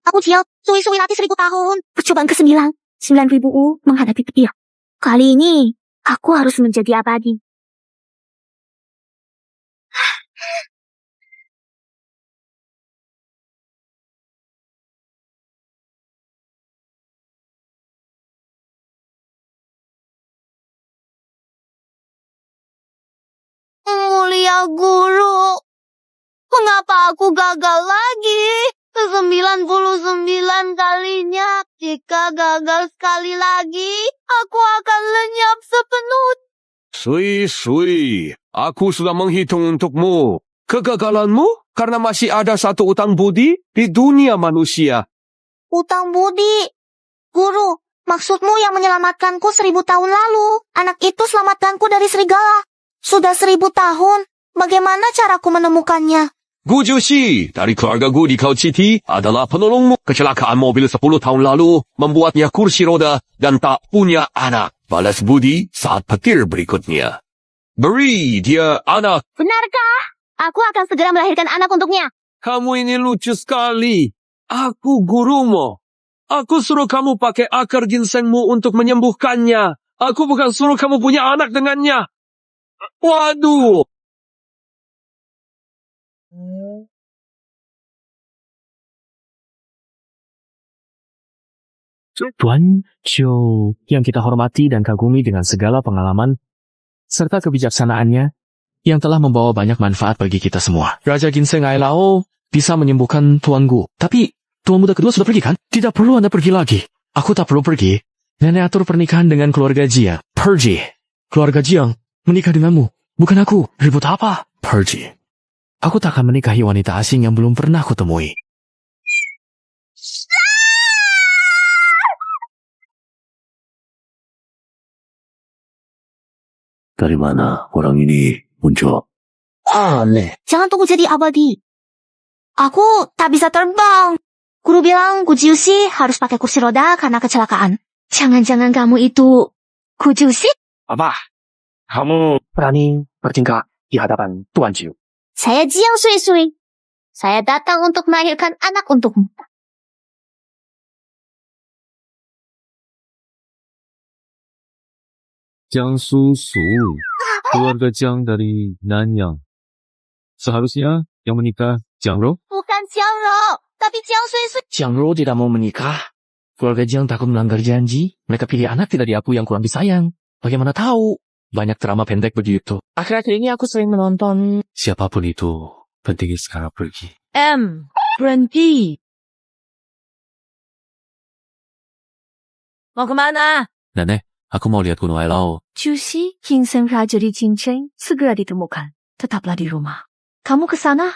Aku Jiao, suwi-suwi latih 1000 tahun. Percobaan ke-9, 9.000 menghadapi petir. Kali ini, aku harus menjadi abadi. Mulia Guru, mengapa aku gagal lagi? Ke-99 kalinya. Jika gagal sekali lagi, aku akan lenyap sepenuhnya. Sui, aku sudah menghitung untukmu. Kegagalanmu karena masih ada satu utang budi di dunia manusia. Utang budi. Guru, maksudmu yang menyelamatkanku 1000 tahun lalu. Anak itu selamatkanku dari serigala. Sudah 1000 tahun. Bagaimana caraku menemukannya? Gu Jiuxi dari keluarga Gu di Kau City adalah penolongmu. Kecelakaan mobil 10 tahun lalu membuatnya kursi roda dan tak punya anak. Balas budi saat petir berikutnya. Beri dia anak. Benarkah? Aku akan segera melahirkan anak untuknya. Kamu ini lucu sekali. Aku gurumu. Aku suruh kamu pakai akar ginsengmu untuk menyembuhkannya. Aku bukan suruh kamu punya anak dengannya. Waduh. Tuan Zhou yang kita hormati dan kagumi dengan segala pengalaman serta kebijaksanaannya yang telah membawa banyak manfaat bagi kita semua. Raja Ginseng Ailao bisa menyembuhkan Tuan Gu. Tapi Tuan muda kedua sudah pergi kan? Tidak perlu Anda pergi lagi. Aku tak perlu pergi. Nenek atur pernikahan dengan keluarga Jiang. Pergi. Keluarga Jiang menikah denganmu. Bukan aku. Ribut apa? Pergi. Aku tak akan menikahi wanita asing yang belum pernah kutemui. Dari mana orang ini muncul? Aneh. Jangan tunggu jadi abadi. Aku tak bisa terbang. Guru bilang Gu Jiuxi harus pakai kursi roda karena kecelakaan. Jangan-jangan kamu itu Gu Jiuxi? Apa? Kamu berani bertingkah di hadapan Tuan Zhou. Saya Jiang Sui-Sui. Saya datang untuk melahirkan anak untukmu. Jiang Su, keluarga Jiang dari Nanyang. Seharusnya yang menikah Jiang Rou. Bukan Jiang Rou, tapi Jiang Sui-Sui. Jiang Rou tidak mau menikah. Keluarga Jiang takut melanggar janji. Mereka pilih anak tidak diakui yang kurang disayang. Bagaimana tahu? Banyak drama pendek begitu. Akhir-akhir ini aku sering menonton. Siapapun itu, pentingnya sekarang pergi. Berhenti. Mau kemana? Nenek, aku mau lihat Gunung Ailao. Jiuxi, Ginseng Raja di Cincin segera ditemukan. Tetaplah di rumah. Kamu ke sana?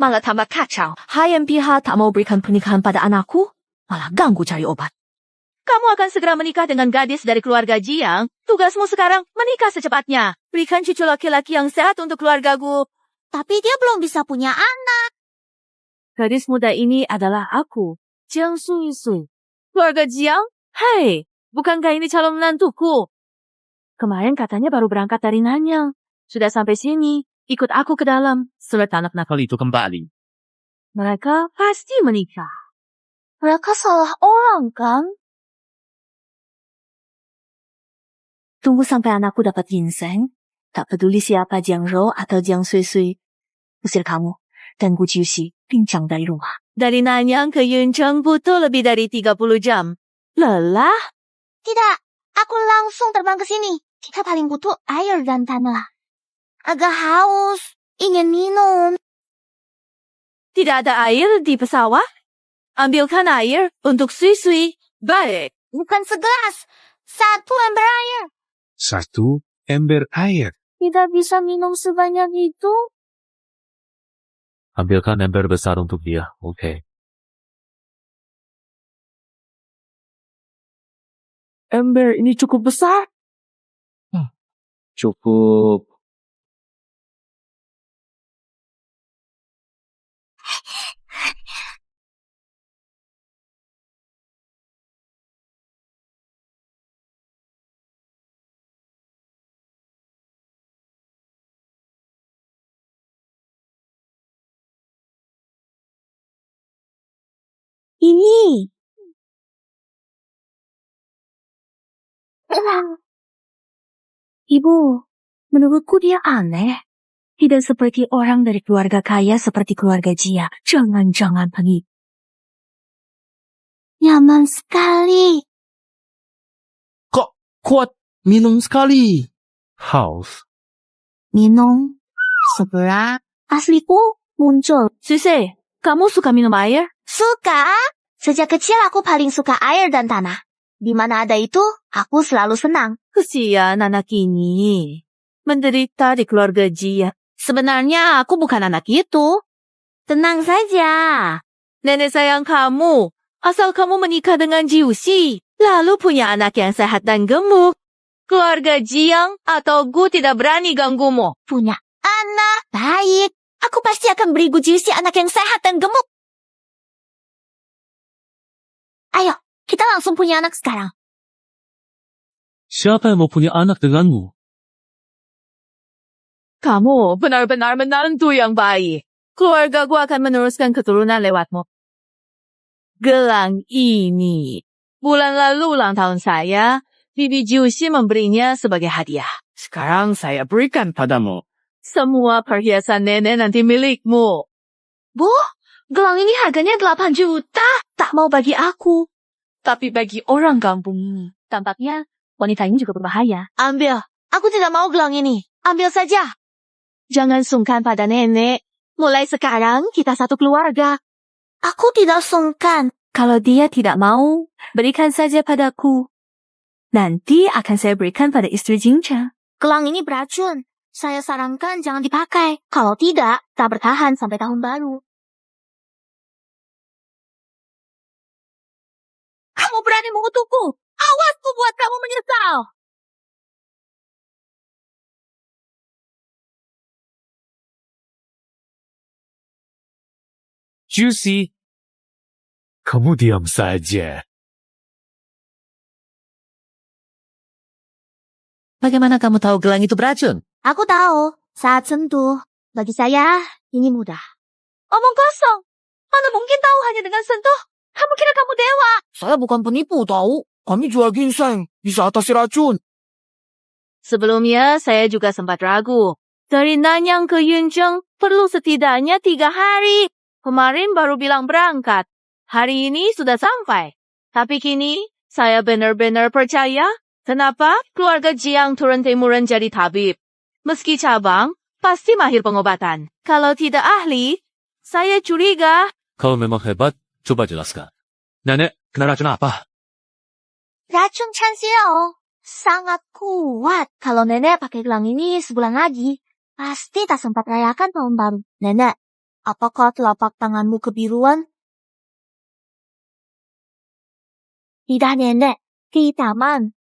Malah tambah kacau. HMPH tak mau berikan pernikahan pada anakku, malah ganggu cari obat. Kamu akan segera menikah dengan gadis dari keluarga Jiang. Tugasmu sekarang menikah secepatnya. Berikan cucu laki-laki yang sehat untuk keluargaku. Tapi dia belum bisa punya anak. Gadis muda ini adalah aku, Jiang Sui-Sui. Keluarga Jiang? Hei, bukankah ini calon menantuku? Kemarin katanya baru berangkat dari Nanyang. Sudah sampai sini, ikut aku ke dalam. Surat anak nakal itu kembali. Mereka pasti menikah. Mereka salah orang, kan? Tunggu sampai anakku dapat ginseng. Tak peduli siapa Jiang Rou atau Jiang Sui-Sui. Usir kamu dan Gu Jiuxi pincang dari rumah. Dari Nanyang ke Yuncheng butuh lebih dari 30 jam. Lelah? Tidak, aku langsung terbang ke sini. Kita paling butuh air dan tanah. Agak haus, ingin minum. Tidak ada air di pesawat? Ambilkan air untuk Sui-Sui. Baik. Bukan segelas, 1 ember air. 1 ember air. Tidak bisa minum sebanyak itu. Ambilkan ember besar untuk dia, oke. Ember ini cukup besar? Cukup. ini. Ibu, menurutku dia aneh. Tidak seperti orang dari keluarga kaya seperti keluarga Jia. Jangan-jangan pergi. Nyaman sekali. Kok kuat minum sekali? House. Minum. Sebelah. Asliku muncul. Suse, kamu suka minum air? Suka. Sejak kecil aku paling suka air dan tanah. Di mana ada itu, aku selalu senang. Kesian anak ini. Menderita di keluarga Jia. Sebenarnya aku bukan anak itu. Tenang saja. Nenek sayang kamu. Asal kamu menikah dengan Jiuxi, lalu punya anak yang sehat dan gemuk. Keluarga Jiang atau Gu tidak berani ganggumu. Punya anak. Baik. Aku pasti akan beri Gujiusi anak yang sehat dan gemuk. Ayo, kita langsung punya anak sekarang. Siapa yang mau punya anak denganmu? Kamu benar-benar menantu yang baik. Keluargaku akan meneruskan keturunan lewatmu. Gelang ini. Bulan lalu ulang tahun saya, Bibi Jiuxi memberinya sebagai hadiah. Sekarang saya berikan padamu. Semua perhiasan nenek nanti milikmu. Bu, gelang ini harganya 8 juta. Tak mau bagi aku. Tapi bagi orang kampung ini. Tampaknya wanita ini juga berbahaya. Ambil. Aku tidak mau gelang ini. Ambil saja. Jangan sungkan pada nenek. Mulai sekarang kita satu keluarga. Aku tidak sungkan. Kalau dia tidak mau, berikan saja padaku. Nanti akan saya berikan pada istri Jingcha. Gelang ini beracun. Saya sarankan jangan dipakai. Kalau tidak, tak bertahan sampai tahun baru. Kamu berani mengutukku. Awas ku buat kamu menyesal. Juicy. Kamu diam saja. Bagaimana kamu tahu gelang itu beracun? Aku tahu, saat sentuh. Bagi saya, ini mudah. Omong kosong. Mana mungkin tahu hanya dengan sentuh? Kamu kira kamu dewa? Saya bukan penipu, tahu. Kami jual ginseng. Bisa atasi racun. Sebelumnya saya juga sempat ragu. Dari Nanyang ke Yunzheng perlu setidaknya 3 hari. Kemarin baru bilang berangkat. Hari ini sudah sampai. Tapi kini saya benar-benar percaya. Kenapa keluarga Jiang turun-temuran jadi tabib? Meski cabang, pasti mahir pengobatan. Kalau tidak ahli, saya curiga. Kalau memang hebat, coba jelaskan. Nenek, kena racun apa? Racun Chansio. Sangat kuat. Kalau nenek pakai gelang ini sebulan lagi, pasti tak sempat rayakan tahun baru. Nenek, apakah telapak tanganmu kebiruan? Tidak, nenek. Kehitaman.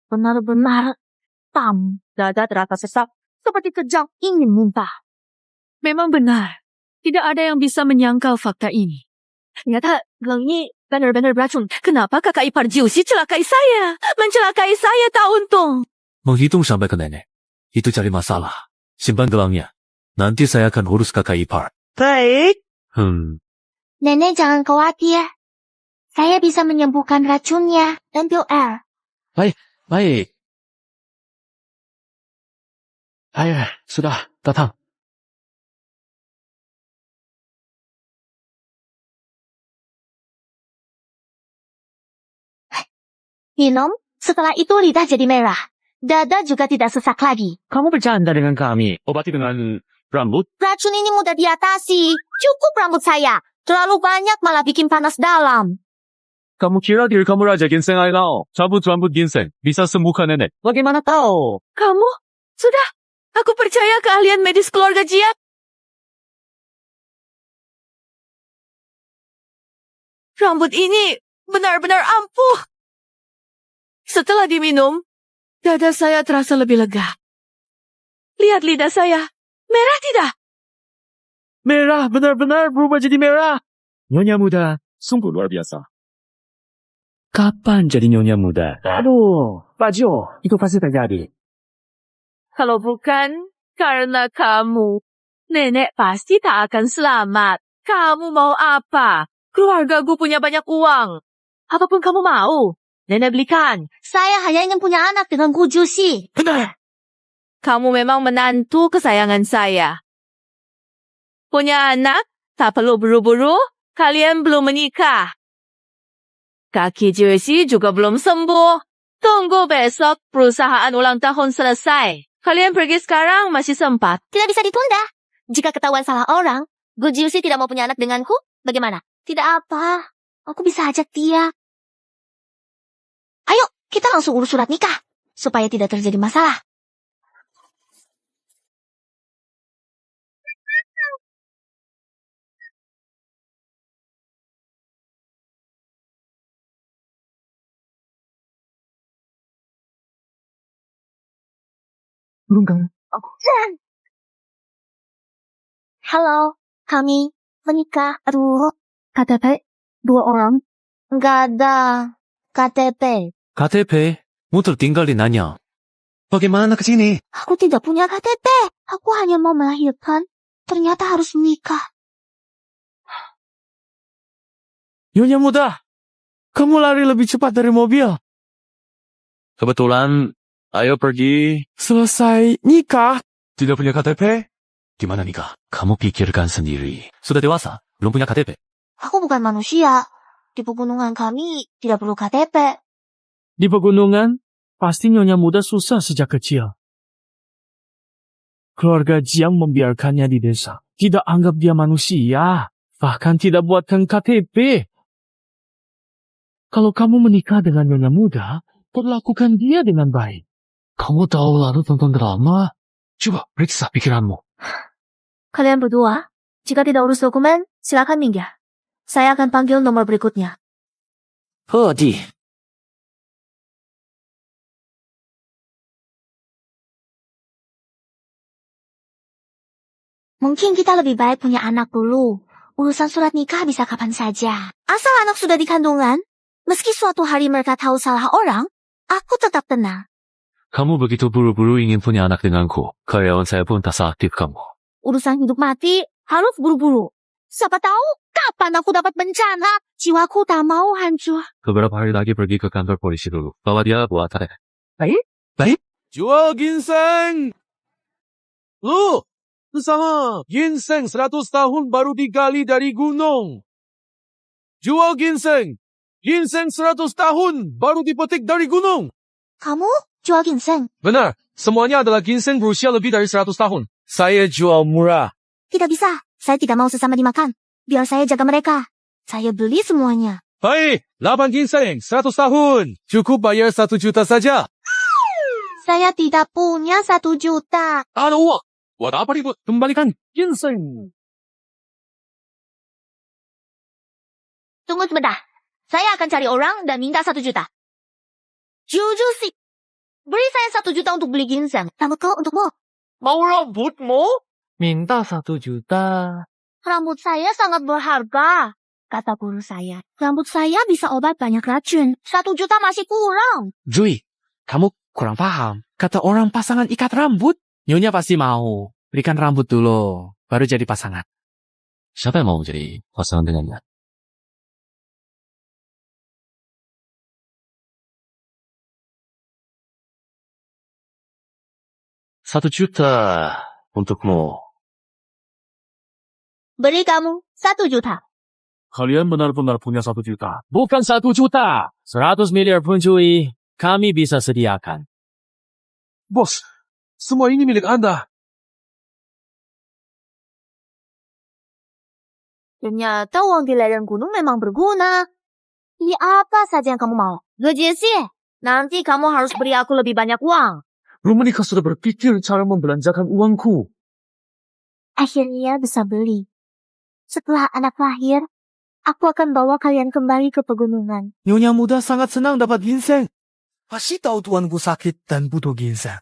Benar-benar hitam. Dada terasa sesak, seperti kejang ingin muntah. Memang benar. Tidak ada yang bisa menyangkal fakta ini. Ternyata gelang ini benar-benar beracun. Kenapa kakak ipar Jiuxi celakai saya? Mencelakai saya tak untung. Menghitung sampai ke nenek. Itu cari masalah. Simpan gelangnya. Nanti saya akan urus kakak ipar. Baik. Nenek jangan khawatir. Saya bisa menyembuhkan racunnya dan pil air. Baik. Ayo, sudah, datang. Minum, setelah itu lidah jadi merah. Dada juga tidak sesak lagi. Kamu bercanda dengan kami. Obati dengan rambut. Racun ini mudah diatasi. Cukup rambut saya. Terlalu banyak malah bikin panas dalam. Kamu kira diri kamu Raja Ginseng Ailao. Cabut rambut ginseng. Bisa sembuhkan nenek. Bagaimana tahu? Kamu? Sudah. Aku percaya keahlian medis keluarga Jia. Rambut ini benar-benar ampuh. Setelah diminum, dada saya terasa lebih lega. Lihat lidah saya. Merah tidak? Merah, benar-benar berubah jadi merah. Nyonya muda, sungguh luar biasa. Kapan jadi nyonya muda? Aduh, Pak Jo, itu pasti terjadi. Kalau bukan karena kamu, nenek pasti tak akan selamat. Kamu mau apa? Keluargaku punya banyak uang. Apapun kamu mau, nenek belikan. Saya hanya ingin punya anak dengan Gu Jusi. Kamu memang menantu kesayangan saya. Punya anak, tak perlu buru-buru, kalian belum menikah. Kaki Jusi juga belum sembuh. Tunggu besok perusahaan ulang tahun selesai. Kalian pergi sekarang masih sempat. Tidak bisa ditunda. Jika ketahuan salah orang, Gu Jusi tidak mau punya anak denganku, bagaimana? Tidak apa. Aku bisa ajak dia. Ayo, kita langsung urus surat nikah. Supaya tidak terjadi masalah. Halo, kami menikah. Aduh, KTP 2 orang. Nggak ada KTP. KTP, motor tinggal di Nanyang. Bagaimana ke sini? Aku tidak punya KTP. Aku hanya mau melahirkan. Ternyata harus menikah. Nyonya muda, kamu lari lebih cepat dari mobil. Kebetulan, ayo pergi. Selesai nikah. Tidak punya KTP? Gimana nikah? Kamu pikirkan sendiri. Sudah dewasa, belum punya KTP. Aku bukan manusia. Di pegunungan kami tidak perlu KTP. Di pegunungan, pasti nyonya muda susah sejak kecil. Keluarga Jiang membiarkannya di desa. Tidak anggap dia manusia. Bahkan tidak buatkan KTP. Kalau kamu menikah dengan nyonya muda, perlakukan dia dengan baik. Kamu tahu lalu tonton drama? Coba periksa pikiranmu. Kalian berdua, jika tidak urus dokumen, silakan minggir. Saya akan panggil nomor berikutnya. Hadi. Mungkin kita lebih baik punya anak dulu. Urusan surat nikah bisa kapan saja. Asal anak sudah di kandungan, meski suatu hari mereka tahu salah orang, aku tetap tenang. Kamu begitu buru-buru ingin punya anak denganku. Karyawan saya pun tak seaktif kamu. Urusan hidup mati harus buru-buru. Siapa tahu kapan aku dapat bencana. Jiwaku tak mau hancur. Beberapa hari lagi pergi ke kantor polisi dulu. Bawa dia buat tarik. Baik. Jual ginseng. Lu, ke sana. Ginseng 100 tahun baru digali dari gunung. Jual ginseng. Ginseng 100 tahun baru dipetik dari gunung. Kamu jual ginseng? Benar, semuanya adalah ginseng berusia lebih dari 100 tahun. Saya jual murah. Tidak bisa. Saya tidak mau sesama dimakan. Biar saya jaga mereka. Saya beli semuanya. Baik, 8 ginseng 100 tahun. Cukup bayar 1 juta saja. Saya tidak punya 1 juta. Ada uang. Buat apa ribut? Kembalikan ginseng. Tunggu sebentar. Saya akan cari orang dan minta 1 juta. Jujur sih. Beri saya 1 juta untuk beli ginseng. Rambutku untukmu. Mau rambutmu? Minta 1 juta. Rambut saya sangat berharga. Kata guru saya. Rambut saya bisa obat banyak racun. 1 juta masih kurang. Jui, kamu kurang paham. Kata orang pasangan ikat rambut. Nyonya pasti mau. Berikan rambut dulu. Baru jadi pasangan. Siapa yang mau jadi pasangan dengannya? $1 juta untukmu. Beri kamu 1 juta. Kalian benar-benar punya 1 juta. Bukan 1 juta. 100 miliar pun cuy. Kami bisa sediakan. Bos, semua ini milik Anda. Ternyata uang di lereng gunung memang berguna. Ini apa saja yang kamu mau? Gaji sih. Nanti kamu harus beri aku lebih banyak uang. Belum menikah sudah berpikir cara membelanjakan uangku. Akhirnya bisa beli. Setelah anak lahir, aku akan bawa kalian kembali ke pegunungan. Nyonya muda sangat senang dapat ginseng. Pasti tahu tuanku sakit dan butuh ginseng.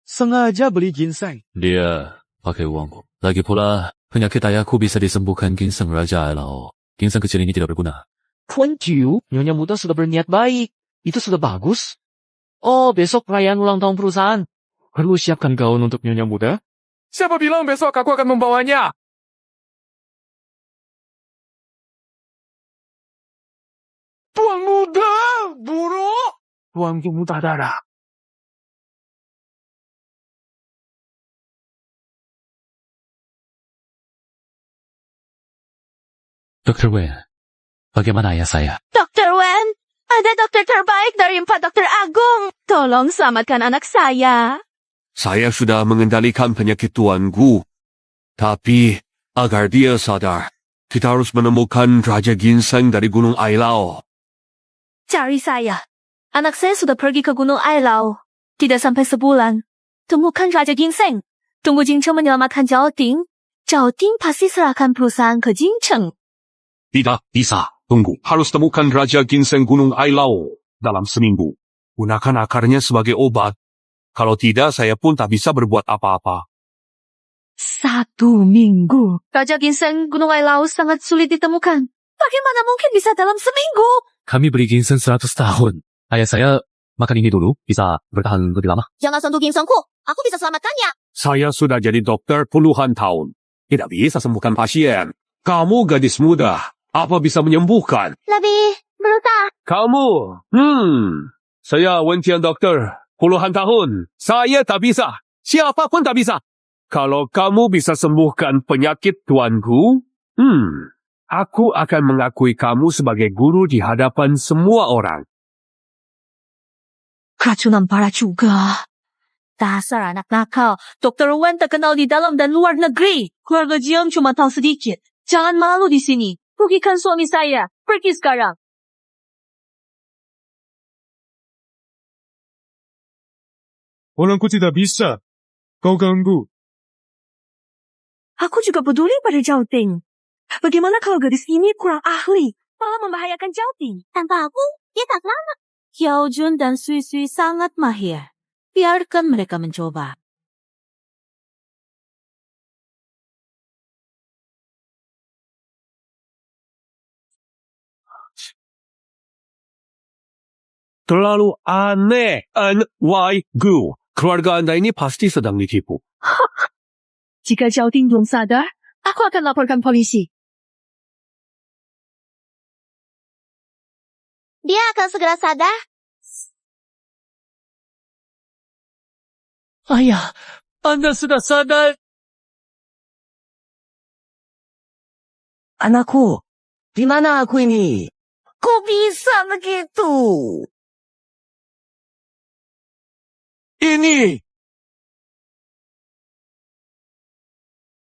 Sengaja beli ginseng. Dia pakai uangku. Lagi pula, penyakit ayahku bisa disembuhkan ginseng Raja Ailao. Ginseng kecil ini tidak berguna. Thank you. Nyonya muda sudah berniat baik. Itu sudah bagus. Oh, besok perayaan ulang tahun perusahaan. Perlu siapkan gaun untuk nyonya muda? Siapa bilang besok aku akan membawanya? Tuan muda, buruk. Tuanku muntah darah. Dr. Wen, bagaimana ayah saya? Dr. Wen, ada dokter terbaik dari 4 dokter agung. Tolong selamatkan anak saya. Saya sudah mengendalikan penyakit tuanku. Tapi, agar dia sadar, kita harus menemukan Raja Ginseng dari Gunung Ailau. Cari saya. Anak saya sudah pergi ke Gunung Ailau. Tidak sampai sebulan. Temukan Raja Ginseng. Tunggu Jincheng menyelamatkan Zhao Ding. Zhao Ding pasti serahkan perusahaan ke Jincheng. Tidak bisa. Tunggu. Harus temukan Raja Ginseng Gunung Ailau dalam seminggu. Gunakan akarnya sebagai obat. Kalau tidak, saya pun tak bisa berbuat apa-apa. 1 minggu. Raja Ginseng Gunung Ailau sangat sulit ditemukan. Bagaimana mungkin bisa dalam seminggu? Kami beri ginseng 100 tahun. Ayah saya makan ini dulu, bisa bertahan lebih lama. Jangan sentuh ginsengku. Aku bisa selamatkannya. Saya sudah jadi dokter puluhan tahun. Tidak bisa sembuhkan pasien. Kamu gadis muda. Apa bisa menyembuhkan? Lebih berusaha. Kamu? Saya Wentian dokter. Puluhan tahun. Saya tak bisa. Siapa pun tak bisa. Kalau kamu bisa sembuhkan penyakit tuanku, aku akan mengakui kamu sebagai guru di hadapan semua orang. Keracunan parah juga. Dasar anak nakal. Dr. Wen terkenal di dalam dan luar negeri. Keluarga Jiang cuma tahu sedikit. Jangan malu di sini. Rugikan suami saya. Pergi sekarang. Orangku tidak bisa. Kau ganggu. Aku juga peduli pada Zhao Ding. Bagaimana kalau gadis ini kurang ahli, malah membahayakan Zhao Ding? Tanpa aku, dia tak selamat. Xiao Jun dan Sui Sui sangat mahir. Biarkan mereka mencoba. Terlalu aneh. NYGU. Keluarga Anda ini pasti sedang ditipu. Jika Zhao Ding belum sadar, aku akan laporkan polisi. Dia akan segera sadar. Ayah, Anda sudah sadar. Anakku, di mana aku ini? Kok bisa begitu? Ini!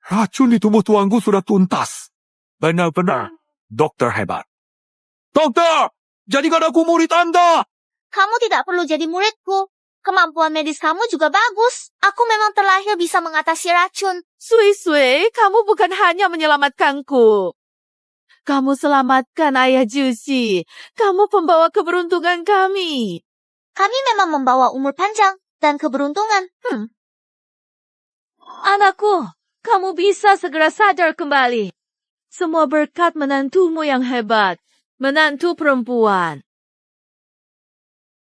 Racun di tubuh tuanku sudah tuntas. Benar-benar dokter hebat. Dokter! Jadikan aku murid Anda! Kamu tidak perlu jadi muridku. Kemampuan medis kamu juga bagus. Aku memang terlahir bisa mengatasi racun. Sui Sui, kamu bukan hanya menyelamatkanku. Kamu selamatkan ayah Jusi. Kamu pembawa keberuntungan kami. Kami memang membawa umur panjang dan keberuntungan. Anakku, kamu bisa segera sadar kembali. Semua berkat menantumu yang hebat. Menantu perempuan.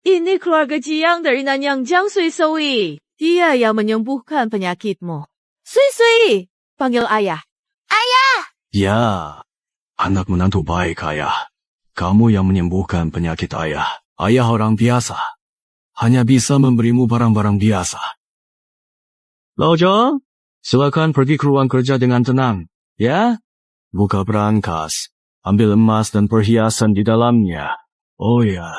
Ini keluarga Jiang dari Nanyang Jiang Sui Sui. Dia yang menyembuhkan penyakitmu. Sui Sui, panggil ayah. Ya, anak menantu baik ayah. Kamu yang menyembuhkan penyakit ayah. Ayah orang biasa. Hanya bisa memberimu barang-barang biasa. Lao Zhang, silakan pergi ke ruang kerja dengan tenang. Ya? Buka berangkas. Ambil emas dan perhiasan di dalamnya. Oh ya,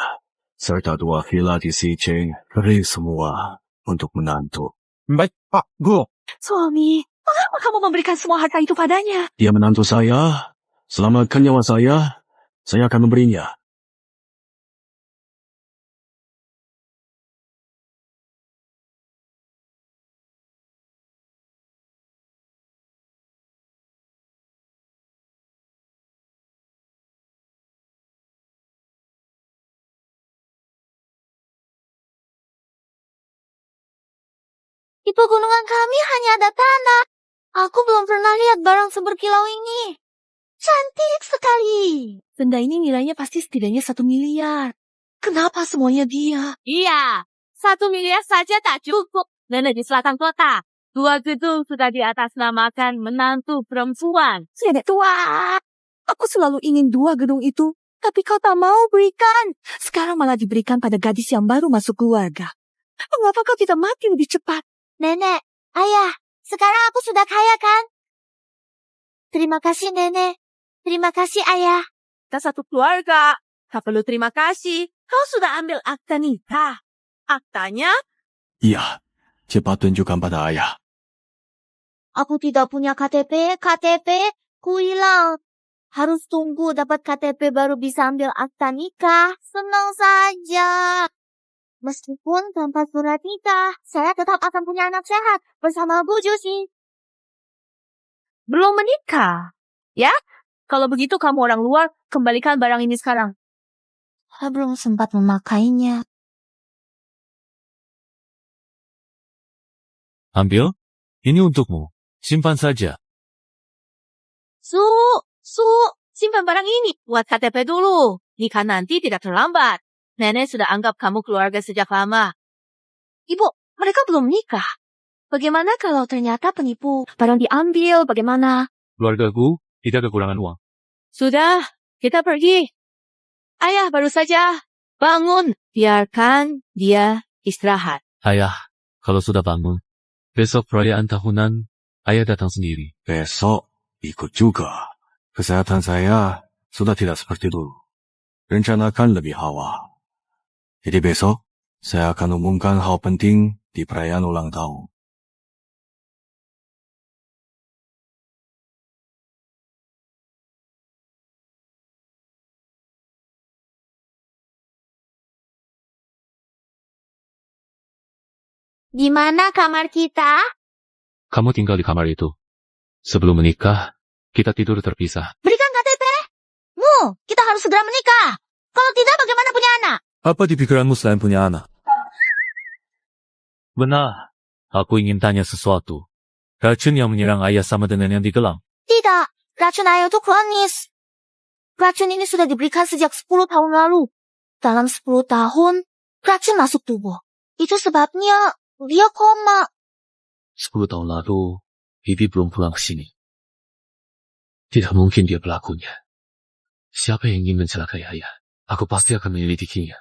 serta 2 villa di Xiqing. Beri semua untuk menantu. Baik, Pak Guru. Suami, mengapa kamu memberikan semua harta itu padanya? Dia menantu saya. Selamatkan nyawa saya akan memberinya. Di pegunungan kami hanya ada tanah. Aku belum pernah lihat barang seberkilau ini. Cantik sekali. Benda ini nilainya pasti setidaknya 1 miliar. Kenapa semuanya dia? Iya, 1 miliar saja tak cukup. Nenek di selatan kota. 2 gedung sudah diatasnamakan menantu perempuan. Nenek tua. Aku selalu ingin 2 gedung itu Tapi kau tak mau berikan. Sekarang malah diberikan pada gadis yang baru masuk keluarga. Mengapa kau tidak mati lebih cepat? Nenek, ayah, sekarang aku sudah kaya kan? Terima kasih, Nenek. Terima kasih, ayah. Kita satu keluarga. Tak perlu terima kasih. Kau sudah ambil akta nikah. Aktanya? Iya, cepat tunjukkan pada ayah. Aku tidak punya KTP ku hilang. Harus tunggu dapat KTP baru bisa ambil akta nikah. Senang saja. Meskipun tanpa surat nikah, saya tetap akan punya anak sehat bersama Bu Jusi. Belum menikah. Ya? Kalau begitu kamu orang luar, kembalikan barang ini sekarang. Saya belum sempat memakainya. Ambil. Ini untukmu. Simpan saja. Su, simpan barang ini. Buat KTP dulu. Nikah nanti tidak terlambat. Nenek sudah anggap kamu keluarga sejak lama. Ibu, mereka belum nikah. Bagaimana kalau ternyata penipu? Barang diambil, bagaimana? Keluargaku tidak kekurangan uang. Sudah, kita pergi. Ayah baru saja bangun. Biarkan dia istirahat. Ayah, kalau sudah bangun, besok perayaan tahunan, ayah datang sendiri. Besok ikut juga. Kesehatan saya sudah tidak seperti dulu. Rencanakan lebih awal. Jadi besok, saya akan umumkan hal penting di perayaan ulang tahun. Di mana kamar kita? Kamu tinggal di kamar itu. Sebelum menikah, kita tidur terpisah. Berikan KTP. Kita harus segera menikah. Kalau tidak, bagaimana punya anak? Apa di pikiranmu selain punya anak? Benar. Aku ingin tanya sesuatu. Racun yang menyerang ayah sama dengan yang digelang. Tidak, racun ayah itu kronis. Racun ini sudah diberikan sejak 10 tahun lalu. Dalam 10 tahun, racun masuk tubuh. Itu sebabnya dia koma. 10 tahun lalu, Bibi belum pulang ke sini. Tidak mungkin dia pelakunya. Siapa yang ingin mencelakai ayah? Aku pasti akan menyelidikinya.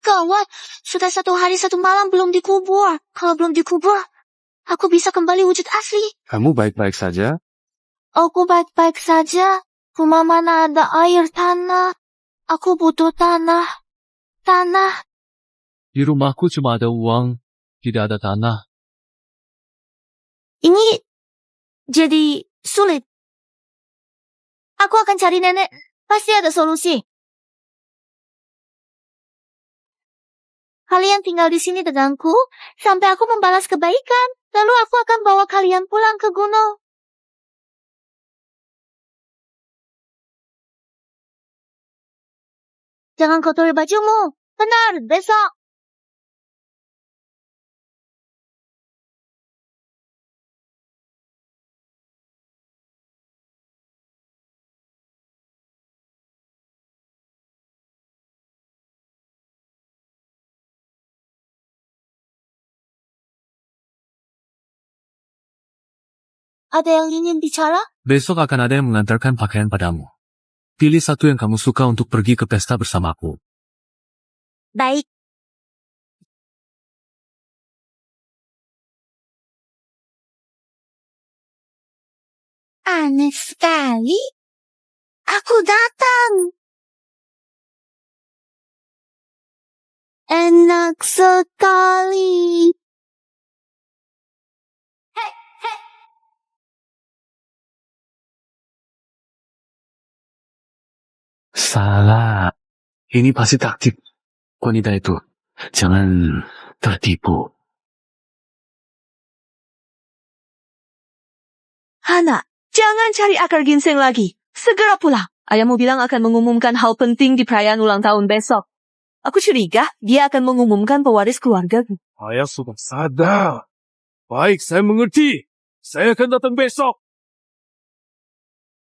Gawat, sudah 1 hari 1 malam belum dikubur. Kalau belum dikubur, aku bisa kembali wujud asli. Kamu baik-baik saja? Aku baik-baik saja. Rumah mana ada air tanah. Aku butuh tanah. Tanah. Di rumahku cuma ada uang, tidak ada tanah. Ini jadi sulit. Aku akan cari nenek. Pasti ada solusi. Kalian tinggal di sini denganku sampai aku membalas kebaikan. Lalu aku akan bawa kalian pulang ke gunung. Jangan kotori bajumu. Benar, besok. Ada yang ingin bicara? Besok akan ada yang mengantarkan pakaian padamu. Pilih satu yang kamu suka untuk pergi ke pesta bersamaku. Baik. Aneh sekali. Aku datang. Enak sekali. Salah. Ini pasti taktik wanita itu. Jangan tertipu. Hana, jangan cari akar ginseng lagi. Segera pulang. Ayahmu bilang akan mengumumkan hal penting di perayaan ulang tahun besok. Aku curiga dia akan mengumumkan pewaris keluarga. Ayah sudah sadar. Baik, saya mengerti. Saya akan datang besok.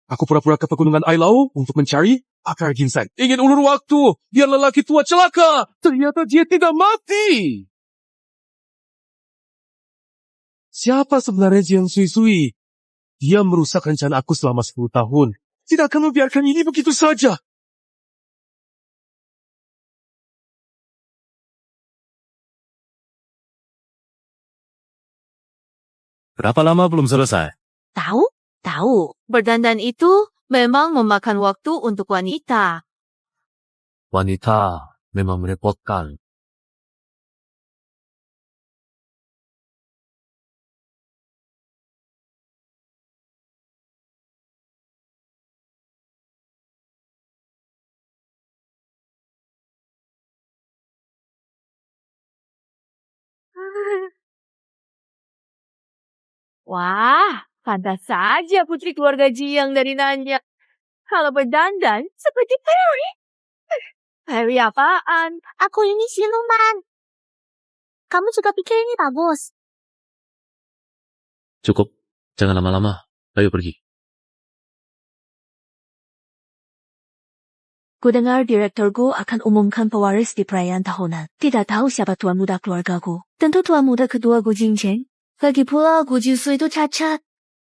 Aku pura-pura ke pegunungan Ailau untuk mencari akar ginseng. Ingin ulur waktu, biar lelaki tua celaka. Ternyata dia tidak mati. Siapa sebenarnya Jiang Sui-Sui? Dia merusak rencana aku selama 10 tahun. Tidak akan membiarkan ini begitu saja. Berapa lama belum selesai? Tahu? Tahu. Berdandan itu memang memakan waktu untuk wanita. Wanita memang merepotkan. Wah, pantas saja putri keluarga Jiang dari nanya. Kalau berdandan seperti Perry. Perry apaan? Aku ini siluman. Kamu juga pikir ini bagus? Cukup. Jangan lama-lama. Ayo pergi. Ku dengar direkturku akan umumkan pewaris di perayaan tahunan. Tidak tahu siapa tuan muda keluargaku. Tentu tuan muda kedua Gu Jingchen. Lagi pula Gu Jisu itu cacat.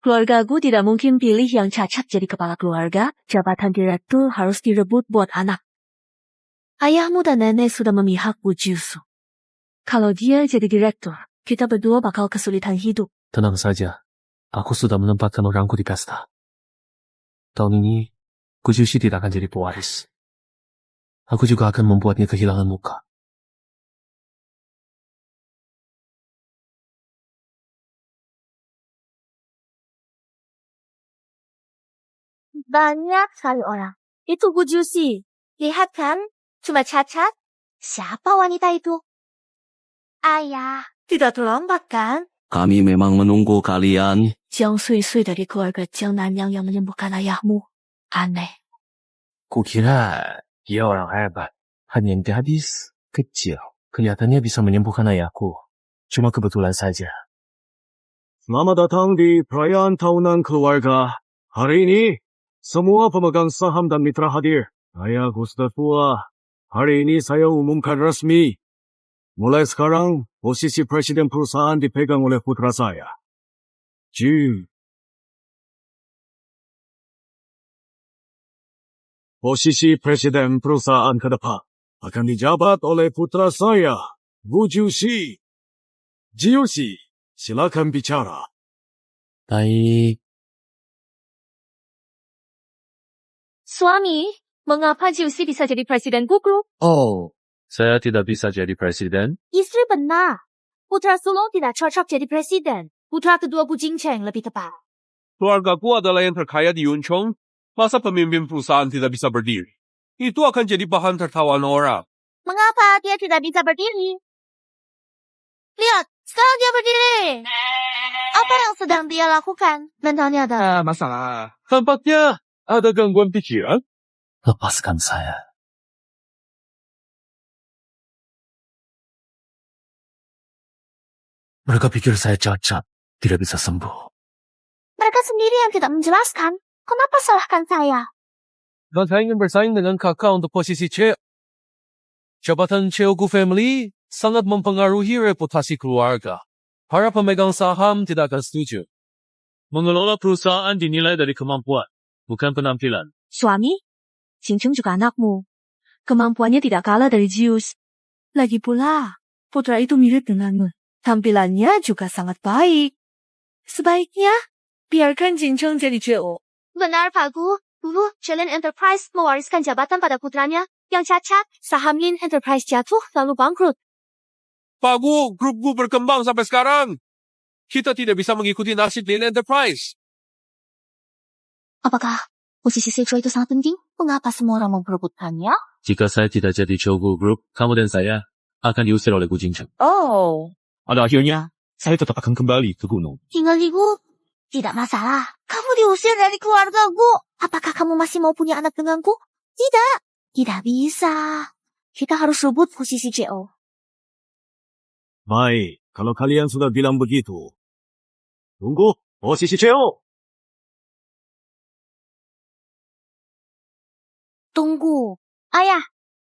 Keluargaku tidak mungkin pilih yang cacat jadi kepala keluarga. Jabatan direktur harus direbut buat anak. Ayahmu dan nenek sudah memihak Gu Jisu. Kalau dia jadi direktur, kita berdua bakal kesulitan hidup. Tenang saja. Aku sudah menempatkan orangku di kasta. Tahun ini, Gu Jiuxi tidak akan jadi pewaris. Aku juga akan membuatnya kehilangan muka. Banyak sekali orang. Itu Gu Jusi. Lihat kan? Cuma cacat. Siapa wanita itu? Ayah. Tidak terlambat kan? Kami memang menunggu kalian. Jiang Sui-Sui dari keluarga Jiang Nanyang yang menyembuhkan ayahmu. Aneh. Kukira dia orang hebat. Hanya gadis kecil. Kelihatannya bisa menyembuhkan ayahku. Cuma kebetulan saja. Selamat datang di perayaan tahunan keluarga. Hari ini, semua pemegang saham dan mitra hadir. Ayahku sudah tua. Hari ini saya umumkan resmi. Mulai sekarang, posisi presiden perusahaan dipegang oleh putra saya. Ju. Posisi presiden perusahaan ke depan akan dijabat oleh putra saya, Gu Jiuxi. Jiuxi, silakan bicara. Baik. Suami, mengapa Jiuxi bisa jadi presiden Group? Oh, saya tidak bisa jadi presiden. Istri benar. Putra sulung tidak cocok jadi presiden. Putra kedua Gu Jingchen lebih tepat. Keluargaku adalah yang terkaya di Yunchong. Masa pemimpin perusahaan tidak bisa berdiri? Itu akan jadi bahan tertawaan orang. Mengapa dia tidak bisa berdiri? Lihat, sekarang dia berdiri. Apa yang sedang dia lakukan? Mentalnya ada. Masalah. Tampaknya ada gangguan pikiran. Lepaskan saya. Mereka pikir saya cacat, tidak bisa sembuh. Mereka sendiri yang tidak menjelaskan. Kenapa salahkan saya? Dan saya ingin bersaing dengan kakak untuk posisi CEO. Jabatan CEO Family sangat mempengaruhi reputasi keluarga. Para pemegang saham tidak akan setuju. Mengelola perusahaan dinilai dari kemampuan, bukan penampilan. Suami, Qingcheng juga anakmu. Kemampuannya tidak kalah dari Jius. Lagi pula, putra itu mirip denganmu. Tampilannya juga sangat baik. Sebaiknya, biarkan Qingcheng jadi CEO. Benar, Pak Gu. Dulu, Jelen Enterprise mewariskan jabatan pada putranya yang cacat. Saham Lin Enterprise jatuh lalu bangkrut. Pak Gu, grup Gu berkembang sampai sekarang. Kita tidak bisa mengikuti nasib Lin Enterprise. Apakah posisi CEO itu sangat penting? Mengapa semua orang memperebutkannya? Jika saya tidak jadi Chogu Group, kamu dan saya akan diusir oleh Gu Jingcheng. Oh. Pada akhirnya, saya tetap akan kembali ke gunung. Tinggal di Gu. Tidak masalah. Kamu diusir dari keluarga Gu. Apakah kamu masih mau punya anak denganku? Tidak. Tidak bisa. Kita harus rebut posisi CEO. Baik, kalau kalian sudah bilang begitu. Tunggu, posisi CEO. Tunggu. Ayah,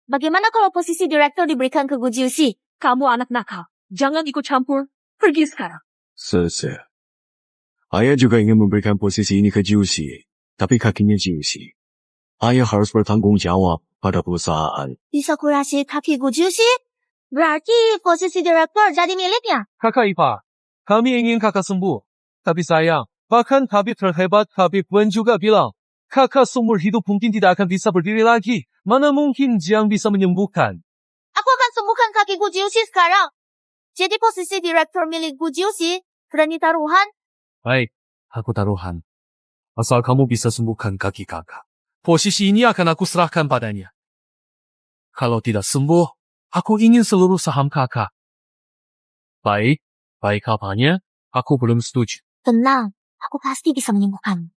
bagaimana kalau posisi direktur diberikan ke Gu Jiuxi? Kamu anak nakal. Jangan ikut campur. Pergi sekarang. Sese. Ayah juga ingin memberikan posisi ini ke Jiuxi, tapi kakinya Jiuxi. Ayah harus bertanggung jawab pada perusahaan. Bisa kurasi kaki Gu Jiuxi? Berarti posisi direktur jadi miliknya. Kakak ipar, kami ingin kakak sembuh. Tapi sayang, bahkan tabib terhebat Tabib Wen juga bilang, kakak seumur hidup mungkin tidak akan bisa berdiri lagi. Mana mungkin Jiang bisa menyembuhkan? Aku akan sembuhkan kaki Gu Jiuxi sekarang. Jadi posisi direktur milik Gu Jiuxi, berani taruhan? Baik, aku taruhan. Asal kamu bisa sembuhkan kaki kakak. Posisi ini akan aku serahkan padanya. Kalau tidak sembuh, aku ingin seluruh saham kakak. Baik apanya? Aku belum setuju. Tenang, aku pasti bisa menyembuhkan.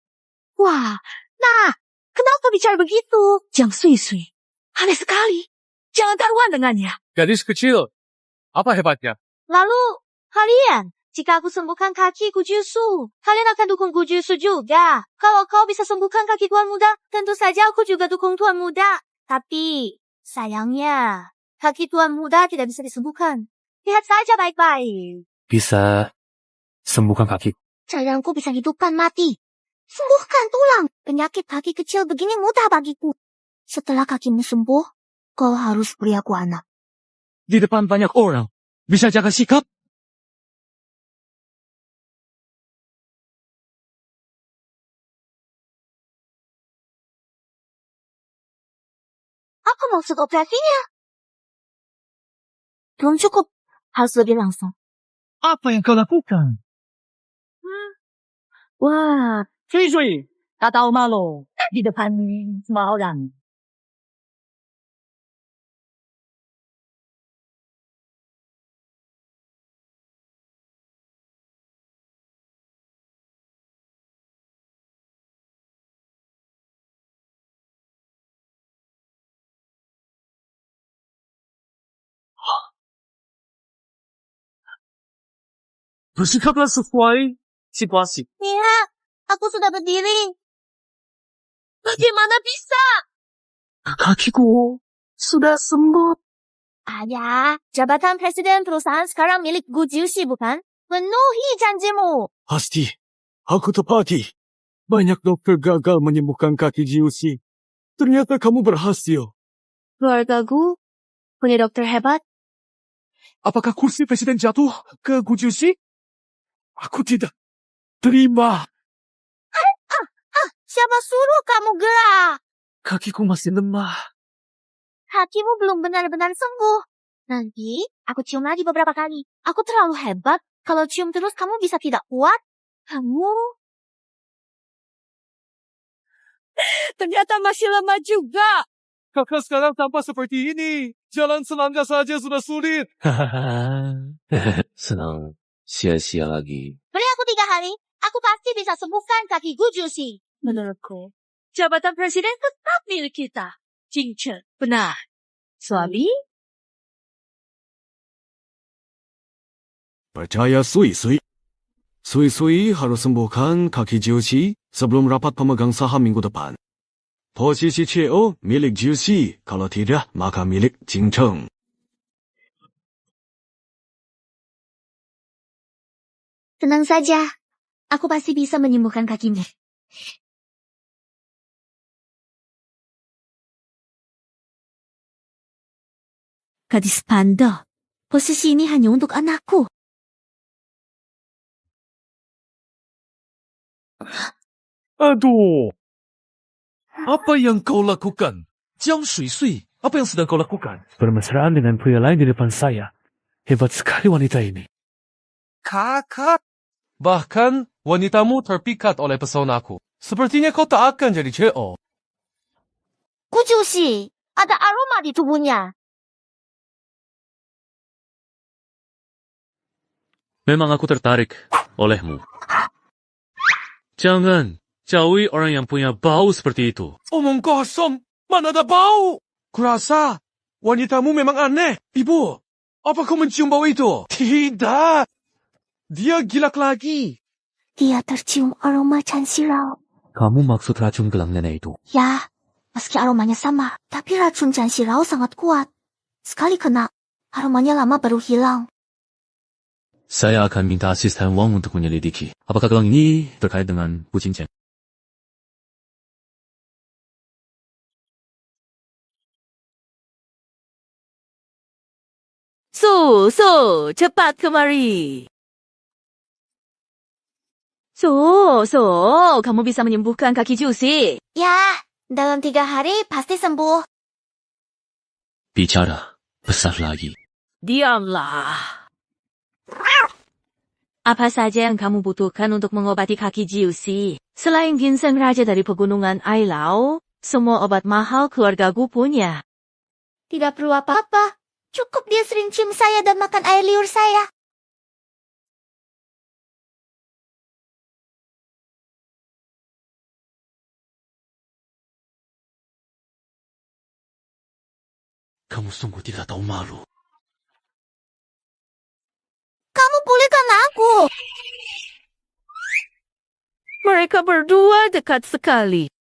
Wah, nah, kenapa bicara begitu? Jiang Sui-Sui. Aneh sekali. Jangan taruhan dengannya. Gadis kecil, apa hebatnya? Lalu, kalian, jika aku sembuhkan kaki Gu Jiuxi, kalian akan dukung Gu Jiuxi juga. Kalau kau bisa sembuhkan kaki Tuan Muda, tentu saja aku juga dukung Tuan Muda. Tapi, sayangnya, kaki Tuan Muda tidak bisa disembuhkan. Lihat saja baik-baik. Bisa sembuhkan kaki. Sayangku bisa hidupkan mati. Sembuhkan tulang. Penyakit kaki kecil begini mudah bagiku. Setelah kakimu sembuh, kau harus beri aku anak. Di depan banyak orang. Bisa jaga sikap? Apa maksud operasinya? Belum cukup. Harus lebih langsung. Apa yang kau lakukan? Wah, Sui-Sui, tak tahu malu di depan semua orang. Bersikaplah sesuai situasi. Lihat, aku sudah berdiri. Bagaimana bisa? Kakiku sudah sembuh. Ayah, jabatan presiden perusahaan sekarang milik Gu Jiuxi, bukan? Penuhi janjimu. Pasti. Aku tepati. Banyak dokter gagal menyembuhkan kaki Jiuxi. Ternyata kamu berhasil. Keluarga Gu punya dokter hebat. Apakah kursi presiden jatuh ke Gu Jiuxi? Aku tidak terima. Siapa suruh kamu gerak? Kakiku masih lemah. Kakimu belum benar-benar sembuh. Nanti aku cium lagi beberapa kali. Aku terlalu hebat. Kalau cium terus kamu bisa tidak kuat. Kamu... Ternyata masih lama juga. Kakak sekarang tampak seperti ini. Jalan selangkah saja sudah sulit. Senang. Sia-sia lagi. Beri aku 3 hari. Aku pasti bisa sembuhkan kaki Gu Jiuxi. Menurutku, jabatan presiden tetap milik kita. Jing Chen, benar. Suami? Percaya Sui-Sui. Sui-Sui harus sembuhkan kaki Jiuxi sebelum rapat pemegang saham minggu depan. Posisi CEO milik Jiuxi, kalau tidak maka milik Jing Cheng. Tenang saja. Aku pasti bisa menyembuhkan kakimu. Gadis panda. Posisi ini hanya untuk anakku. Aduh. Apa yang kau lakukan? Jiang Sui-Sui, apa yang sedang kau lakukan? Bermesraan dengan pria lain di depan saya. Hebat sekali wanita ini. Kakak. Bahkan wanitamu terpikat oleh pesonaku. Sepertinya kau tak akan jadi CEO. Gu Jiuxi, ada aroma di tubuhnya. Memang aku tertarik olehmu. Jangan jauhi orang yang punya bau seperti itu. Omong kosong, mana ada bau? Kurasa wanitamu memang aneh. Ibu, apa kau mencium bau itu? Tidak. Dia gilak lagi. Dia tercium aroma cansirau. Kamu maksud racun gelang nenek itu? Ya, Meski aromanya sama, tapi racun Canshirao sangat kuat. Sekali kena, aromanya lama baru hilang. Saya akan minta asisten Wang untuk menyelidiki. Apakah gelang ini terkait dengan Bu Qingchen? Su, cepat kemari. Su, kamu bisa menyembuhkan kaki Jusi. Ya, dalam 3 hari pasti sembuh. Bicara besar lagi. Diamlah. Apa saja yang kamu butuhkan untuk mengobati kaki Jiusi? Selain ginseng raja dari pegunungan Ailau, semua obat mahal keluargaku punya. Tidak perlu apa-apa. Cukup dia sering cium saya dan makan air liur saya. Kamu sungguh tidak tahu malu. Kamu pulihkan aku. Mereka berdua dekat sekali.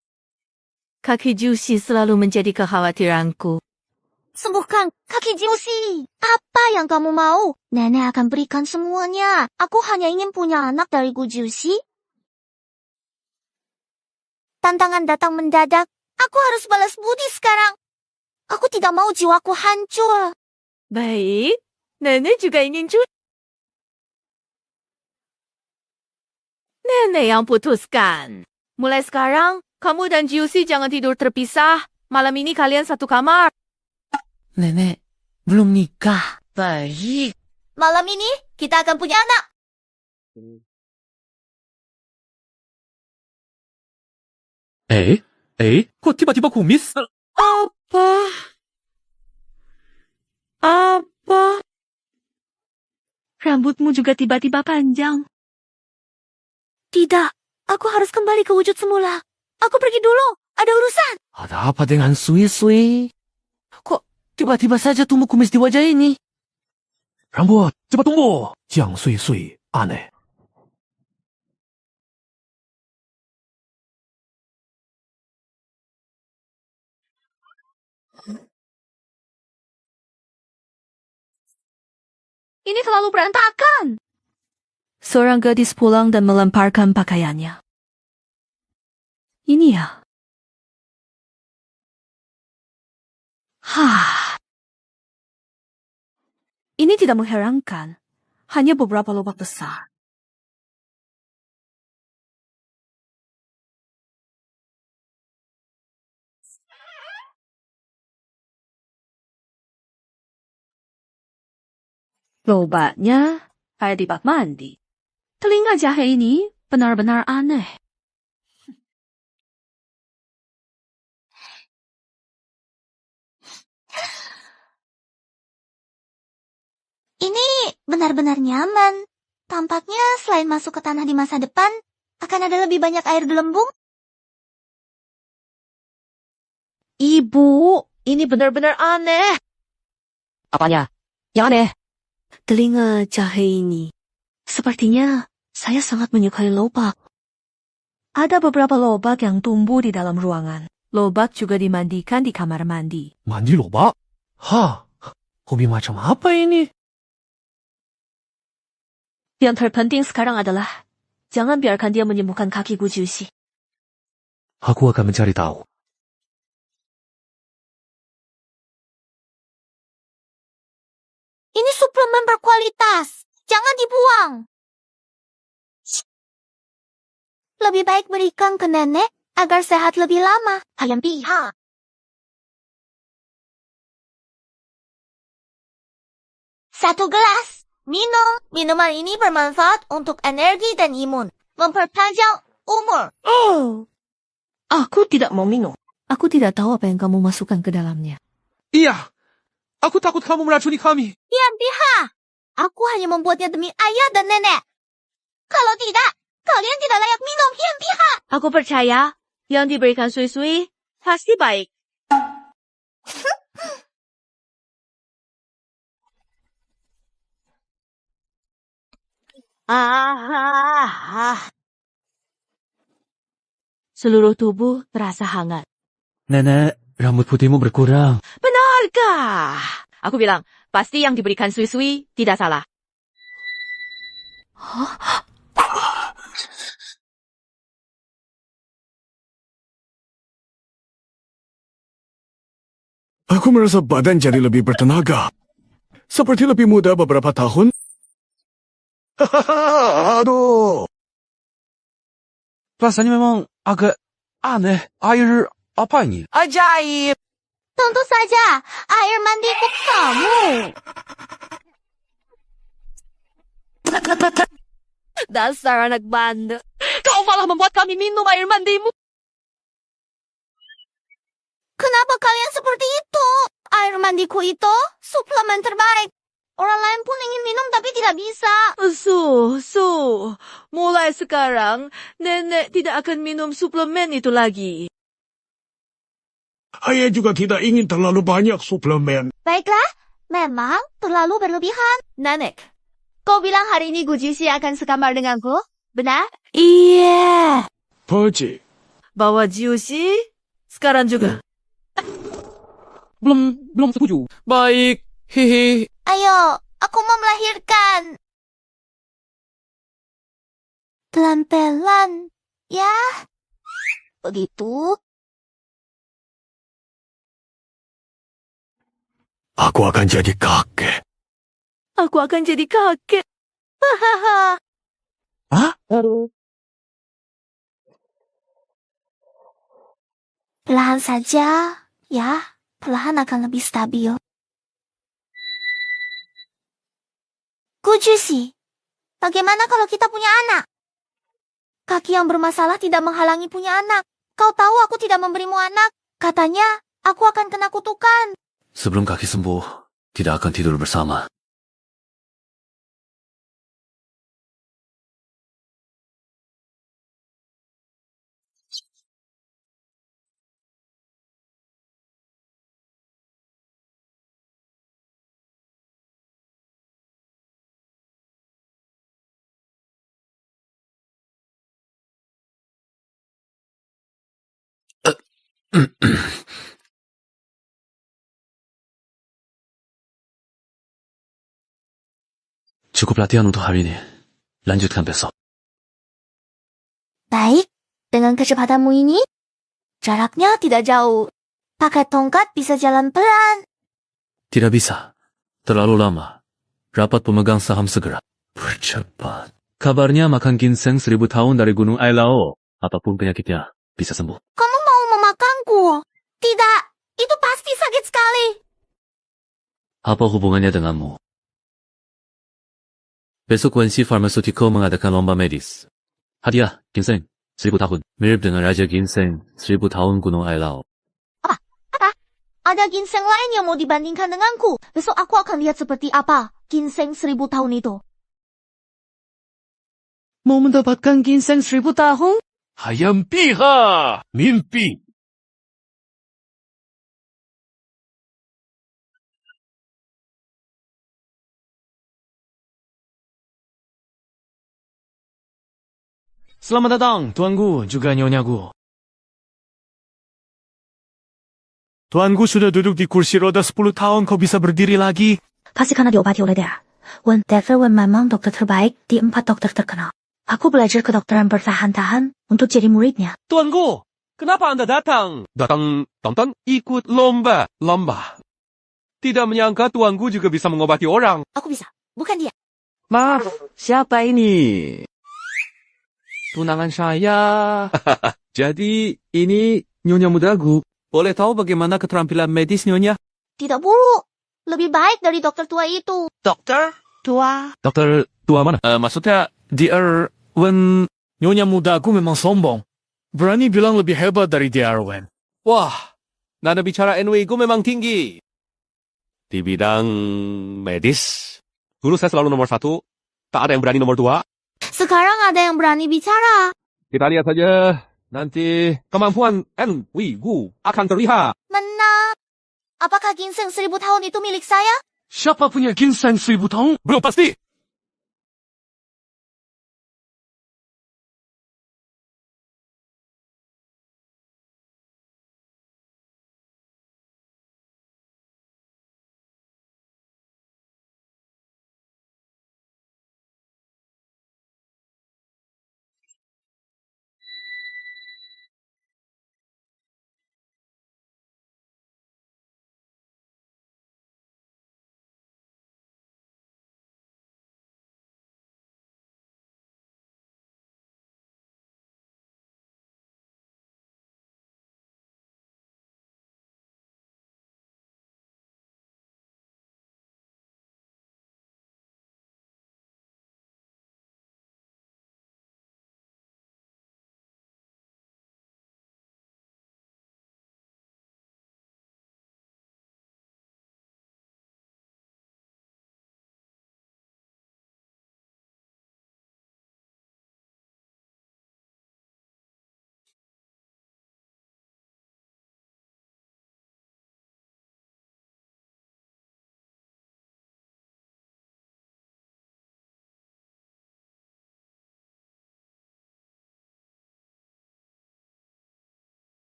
Kaki Jusi selalu menjadi kekhawatiranku. Sembuhkan kaki Jiusi. Apa yang kamu mau? Nenek akan berikan semuanya. Aku hanya ingin punya anak dari Gu Jiusi. Tantangan datang mendadak. Aku harus balas budi sekarang. Aku tidak mau jiwaku hancur. Baik, Nenek juga ingin cuti. Nenek yang putuskan. Mulai sekarang, kamu dan Jiusi jangan tidur terpisah. Malam ini kalian satu kamar. Nenek, belum nikah. Baik. Malam ini kita akan punya anak. Kok tiba-tiba kumis? Apa? Rambutmu juga tiba-tiba panjang. Tidak, aku harus kembali ke wujud semula. Aku pergi dulu, ada urusan. Ada apa dengan Sui-Sui? Kok tiba-tiba saja tumbuh kumis di wajah ini? Rambut, cepat tumbuh. Jiang Sui-Sui, aneh. Ini terlalu berantakan. Seorang gadis pulang dan melemparkan pakaiannya. Ini ya. Ini tidak mengherankan. Hanya beberapa lubang besar. Lobaknya kayak di bak mandi. Telinga jahe ini benar-benar aneh. Ini benar-benar nyaman. Tampaknya selain masuk ke tanah di masa depan, akan ada lebih banyak air gelembung. Ibu, ini benar-benar aneh. Apanya? Yang aneh? Telinga jahe ini. Sepertinya saya sangat menyukai lobak. Ada beberapa lobak yang tumbuh di dalam ruangan. Lobak juga dimandikan di kamar mandi. Mandi lobak? Hobi macam apa ini? Yang terpenting sekarang adalah jangan biarkan dia menyembuhkan kaki Gu Jiusi. Aku akan mencari tahu. Ini suplemen berkualitas. Jangan dibuang. Lebih baik berikan ke nenek agar sehat lebih lama. Ayam pihak. Satu gelas. Minum. Minuman ini bermanfaat untuk energi dan imun. Memperpanjang umur. Oh, aku tidak mau minum. Aku tidak tahu apa yang kamu masukkan ke dalamnya. Iya. Aku takut kamu meracuni kami. Ayam pihak. Aku hanya membuatnya demi ayah dan nenek. Kalau tidak, kalian tidak layak minum ayam pihak. Aku percaya yang diberikan Sui-Sui pasti baik. Seluruh tubuh terasa hangat. Nenek, rambut putihmu berkurang. Benarkah? Aku bilang, pasti yang diberikan Sui-Sui tidak salah. Aku merasa badan jadi lebih bertenaga. Seperti lebih muda beberapa tahun. Aduh. Rasanya memang agak aneh. Air apa ini? Ajaib. Tentu saja, air mandiku kamu. Dasar anak bandel. Kau malah membuat kami minum air mandimu. Kenapa kalian seperti itu? Air mandiku itu suplemen terbaik. Orang lain pun ingin minum tapi tidak bisa. Mulai sekarang, nenek tidak akan minum suplemen itu lagi. Ayah juga tidak ingin terlalu banyak suplemen. Baiklah, memang terlalu berlebihan. Nenek, Kau bilang hari ini Gujisi akan sekamar denganku? Benar? iya. Pergi. Bawa Jiushi sekarang juga. Belum setuju. Baik, hihi. Ayo, aku mau melahirkan. Pelan-pelan, ya. Begitu. Aku akan jadi kakek. Aku akan jadi kakek. Hahaha. Perlahan saja, ya. Perlahan akan lebih stabil. Kujusi, bagaimana kalau kita punya anak? Kaki yang bermasalah tidak menghalangi punya anak. Kau tahu aku tidak memberimu anak. Katanya, aku akan kena kutukan. Sebelum kaki sembuh, tidak akan tidur bersama. Cukup latihan untuk hari ini. Lanjutkan besok. Baik, dengan kecepatanmu ini, jaraknya tidak jauh. Pakai tongkat bisa jalan pelan. Tidak bisa. Terlalu lama. Rapat pemegang saham segera. Percepat. Kabarnya makan ginseng 1000 tahun dari Gunung Ailao. Apapun penyakitnya, bisa sembuh. Kamu mau memakanku? Tidak, itu pasti sakit sekali. Apa hubungannya denganmu? Besok Wenxi Pharmaceutical mengadakan lomba medis. Hadiah, ginseng, 1000 tahun. Mirip dengan Raja Ginseng, 1000 tahun Gunung Ailao. Ada ginseng lain yang mau dibandingkan denganku. Besok aku akan lihat seperti apa ginseng 1000 tahun itu. Mau mendapatkan ginseng 1000 tahun? Hayam piha! Mimpi! Selamat datang, tuanku, juga nyonyaku. Tuanku sudah duduk di kursi roda 10 tahun, kau bisa berdiri lagi? Pasti karena diobati oleh dia. David memang dokter terbaik di 4 dokter terkenal. Aku belajar kedokteran bertahan-tahan untuk jadi muridnya. Tuanku, kenapa Anda datang? Datang tonton ikut lomba. Tidak menyangka tuanku juga bisa mengobati orang. Aku bisa, bukan dia. Maaf, siapa ini? Tunangan saya. Jadi, ini Nyonya mudaku. Boleh tahu bagaimana keterampilan medis Nyonya? Tidak buruk. Lebih baik dari dokter tua itu. Dokter? Tua? Dokter tua mana? Maksudnya, Dr. Wen... Nyonya mudaku memang sombong. Berani bilang lebih hebat dari Dr. Wen. Wah, nada bicara NW ku memang tinggi. Di bidang medis, dulu saya selalu nomor 1. Tak ada yang berani nomor 2. Sekarang ada yang berani bicara. Kita lihat saja. Nanti kemampuan NW ku akan terlihat. Mana? Apakah ginseng 1000 tahun itu milik saya? Siapa punya ginseng 1000 tahun? Belum pasti.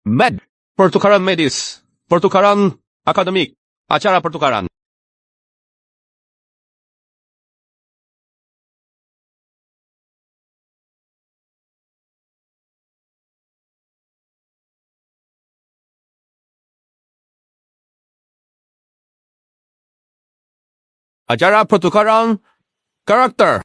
Med. Pertukaran medis. Pertukaran akademik. Acara pertukaran. Acara pertukaran karakter.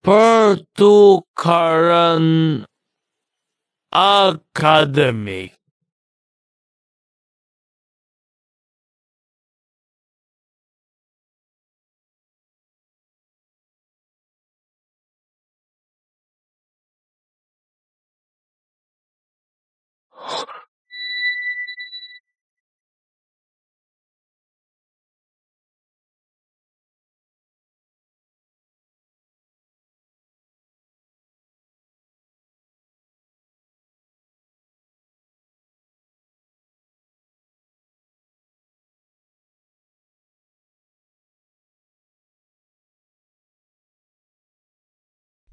Pertukaran akademik.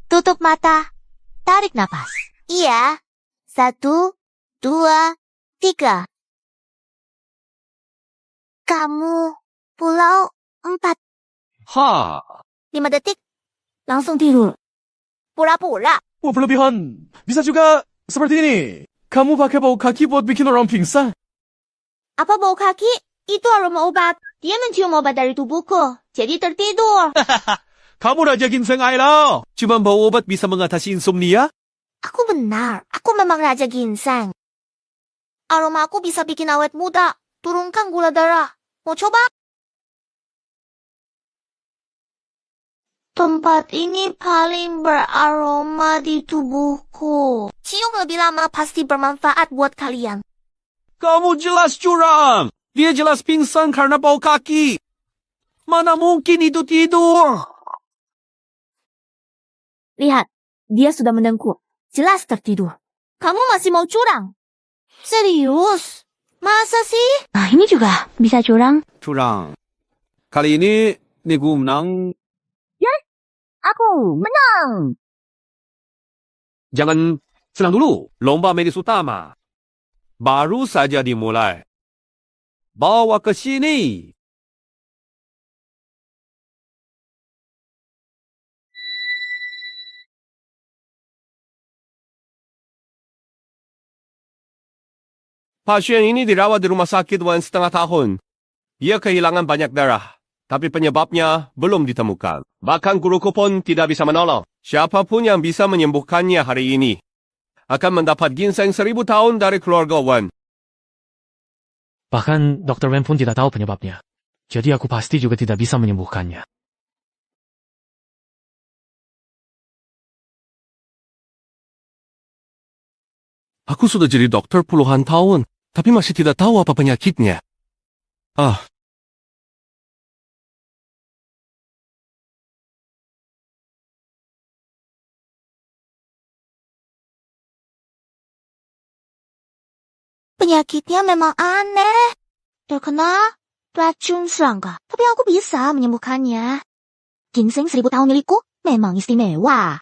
Tutup mata. Tarik napas. Iya. 1, 2, 3. Kamu pulau 4. Ha. 5 detik. Langsung tidur. Pura-pura. Wah, berlebihan. Bisa juga seperti ini. Kamu pakai bau kaki buat bikin orang pingsan. Apa bau kaki? Itu aroma obat. Dia mencium obat dari tubuhku. Jadi tertidur. Kamu Raja Ginseng Aila. Cuma bau obat bisa mengatasi insomnia? Aku benar. Aku memang Raja Ginseng. Aroma aku bisa bikin awet muda. Turunkan gula darah. Mau coba? Tempat ini paling beraroma di tubuhku. Cium lebih lama pasti bermanfaat buat kalian. Kamu jelas curang. Dia jelas pingsan karena bau kaki. Mana mungkin itu tidur? Lihat, dia sudah mendengkur. Jelas tertidur. Kamu masih mau curang? Serius? Masa sih? Nah, ini juga bisa curang. Curang. Kali ini Nigu menang. Aku menang. Jangan senang dulu. Lomba medis utama baru saja dimulai. Bawa ke sini. Pasien ini dirawat di rumah sakit 1,5 tahun. Dia kehilangan banyak darah, tapi penyebabnya belum ditemukan. Bahkan guruku pun tidak bisa menolong. Siapapun yang bisa menyembuhkannya hari ini akan mendapat ginseng 1000 tahun dari keluarga Wen. Bahkan Dr. Wen pun tidak tahu penyebabnya. Jadi aku pasti juga tidak bisa menyembuhkannya. Aku sudah jadi dokter puluhan tahun, tapi masih tidak tahu apa penyakitnya. Penyakitnya memang aneh. Terkena racun serangga. Tapi aku bisa menyembuhkannya. Ginseng 1000 tahun milikku memang istimewa.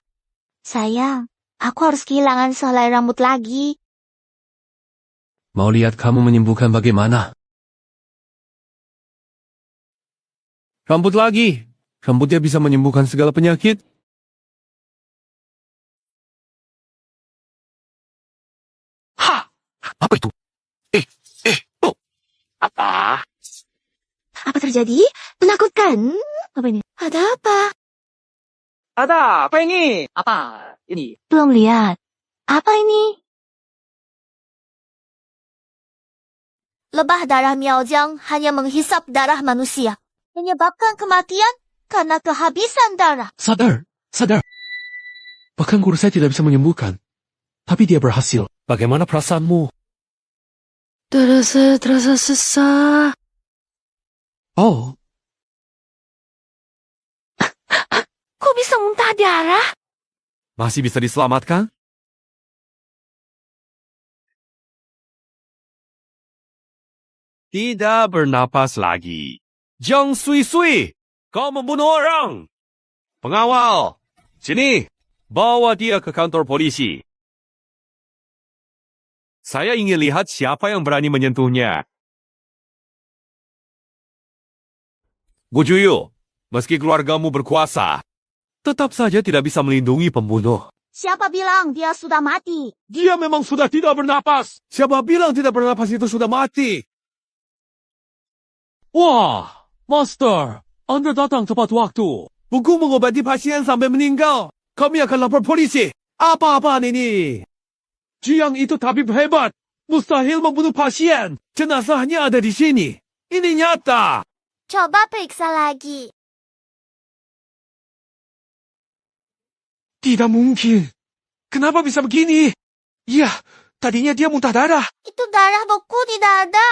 Sayang, aku harus kehilangan sehelai rambut lagi. Mau lihat kamu menyembuhkan bagaimana? Rambut lagi. Rambutnya bisa menyembuhkan segala penyakit. Ha! Apa itu? Oh. Apa? Apa terjadi? Menakutkan. Apa ini? Ada apa? Ada, apa ini? Apa ini? Belum lihat. Apa ini? Lebah darah Miaojiang hanya menghisap darah manusia. Menyebabkan kematian karena kehabisan darah. Sadar. Bahkan guru saya tidak bisa menyembuhkan. Tapi dia berhasil. Bagaimana perasaanmu? Darah saya terasa sesak. Oh, Kok bisa muntah darah? Masih bisa diselamatkan? Tidak bernapas lagi. Jiang Sui-Sui, kau membunuh orang. Pengawal, sini, bawa dia ke kantor polisi. Saya ingin lihat siapa yang berani menyentuhnya. Gujuyu, meski keluargamu berkuasa, tetap saja tidak bisa melindungi pembunuh. Siapa bilang dia sudah mati? Dia memang sudah tidak bernapas. Siapa bilang tidak bernapas itu sudah mati? Wah, Master, Anda datang tepat waktu. Buku mengobati pasien sampai meninggal. Kami akan lapor polisi. Apa-apaan ini? Jiang itu tabib hebat. Mustahil membunuh pasien. Jenazahnya ada di sini. Ini nyata. Coba periksa lagi. Tidak mungkin. Kenapa bisa begini? Ya, tadinya dia muntah darah. Itu darah beku di dada.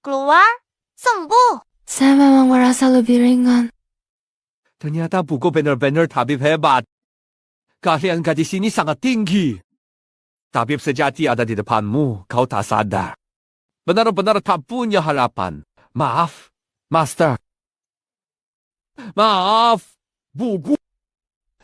Keluar, sembuh. Saya memang merasa lebih ringan. Ternyata buku benar-benar tabib hebat. Keahlian gadis ini sangat tinggi. Tabib sejati ada di depanmu, kau tak sadar. Benar-benar tak punya harapan. Maaf, Master. Maaf, buku.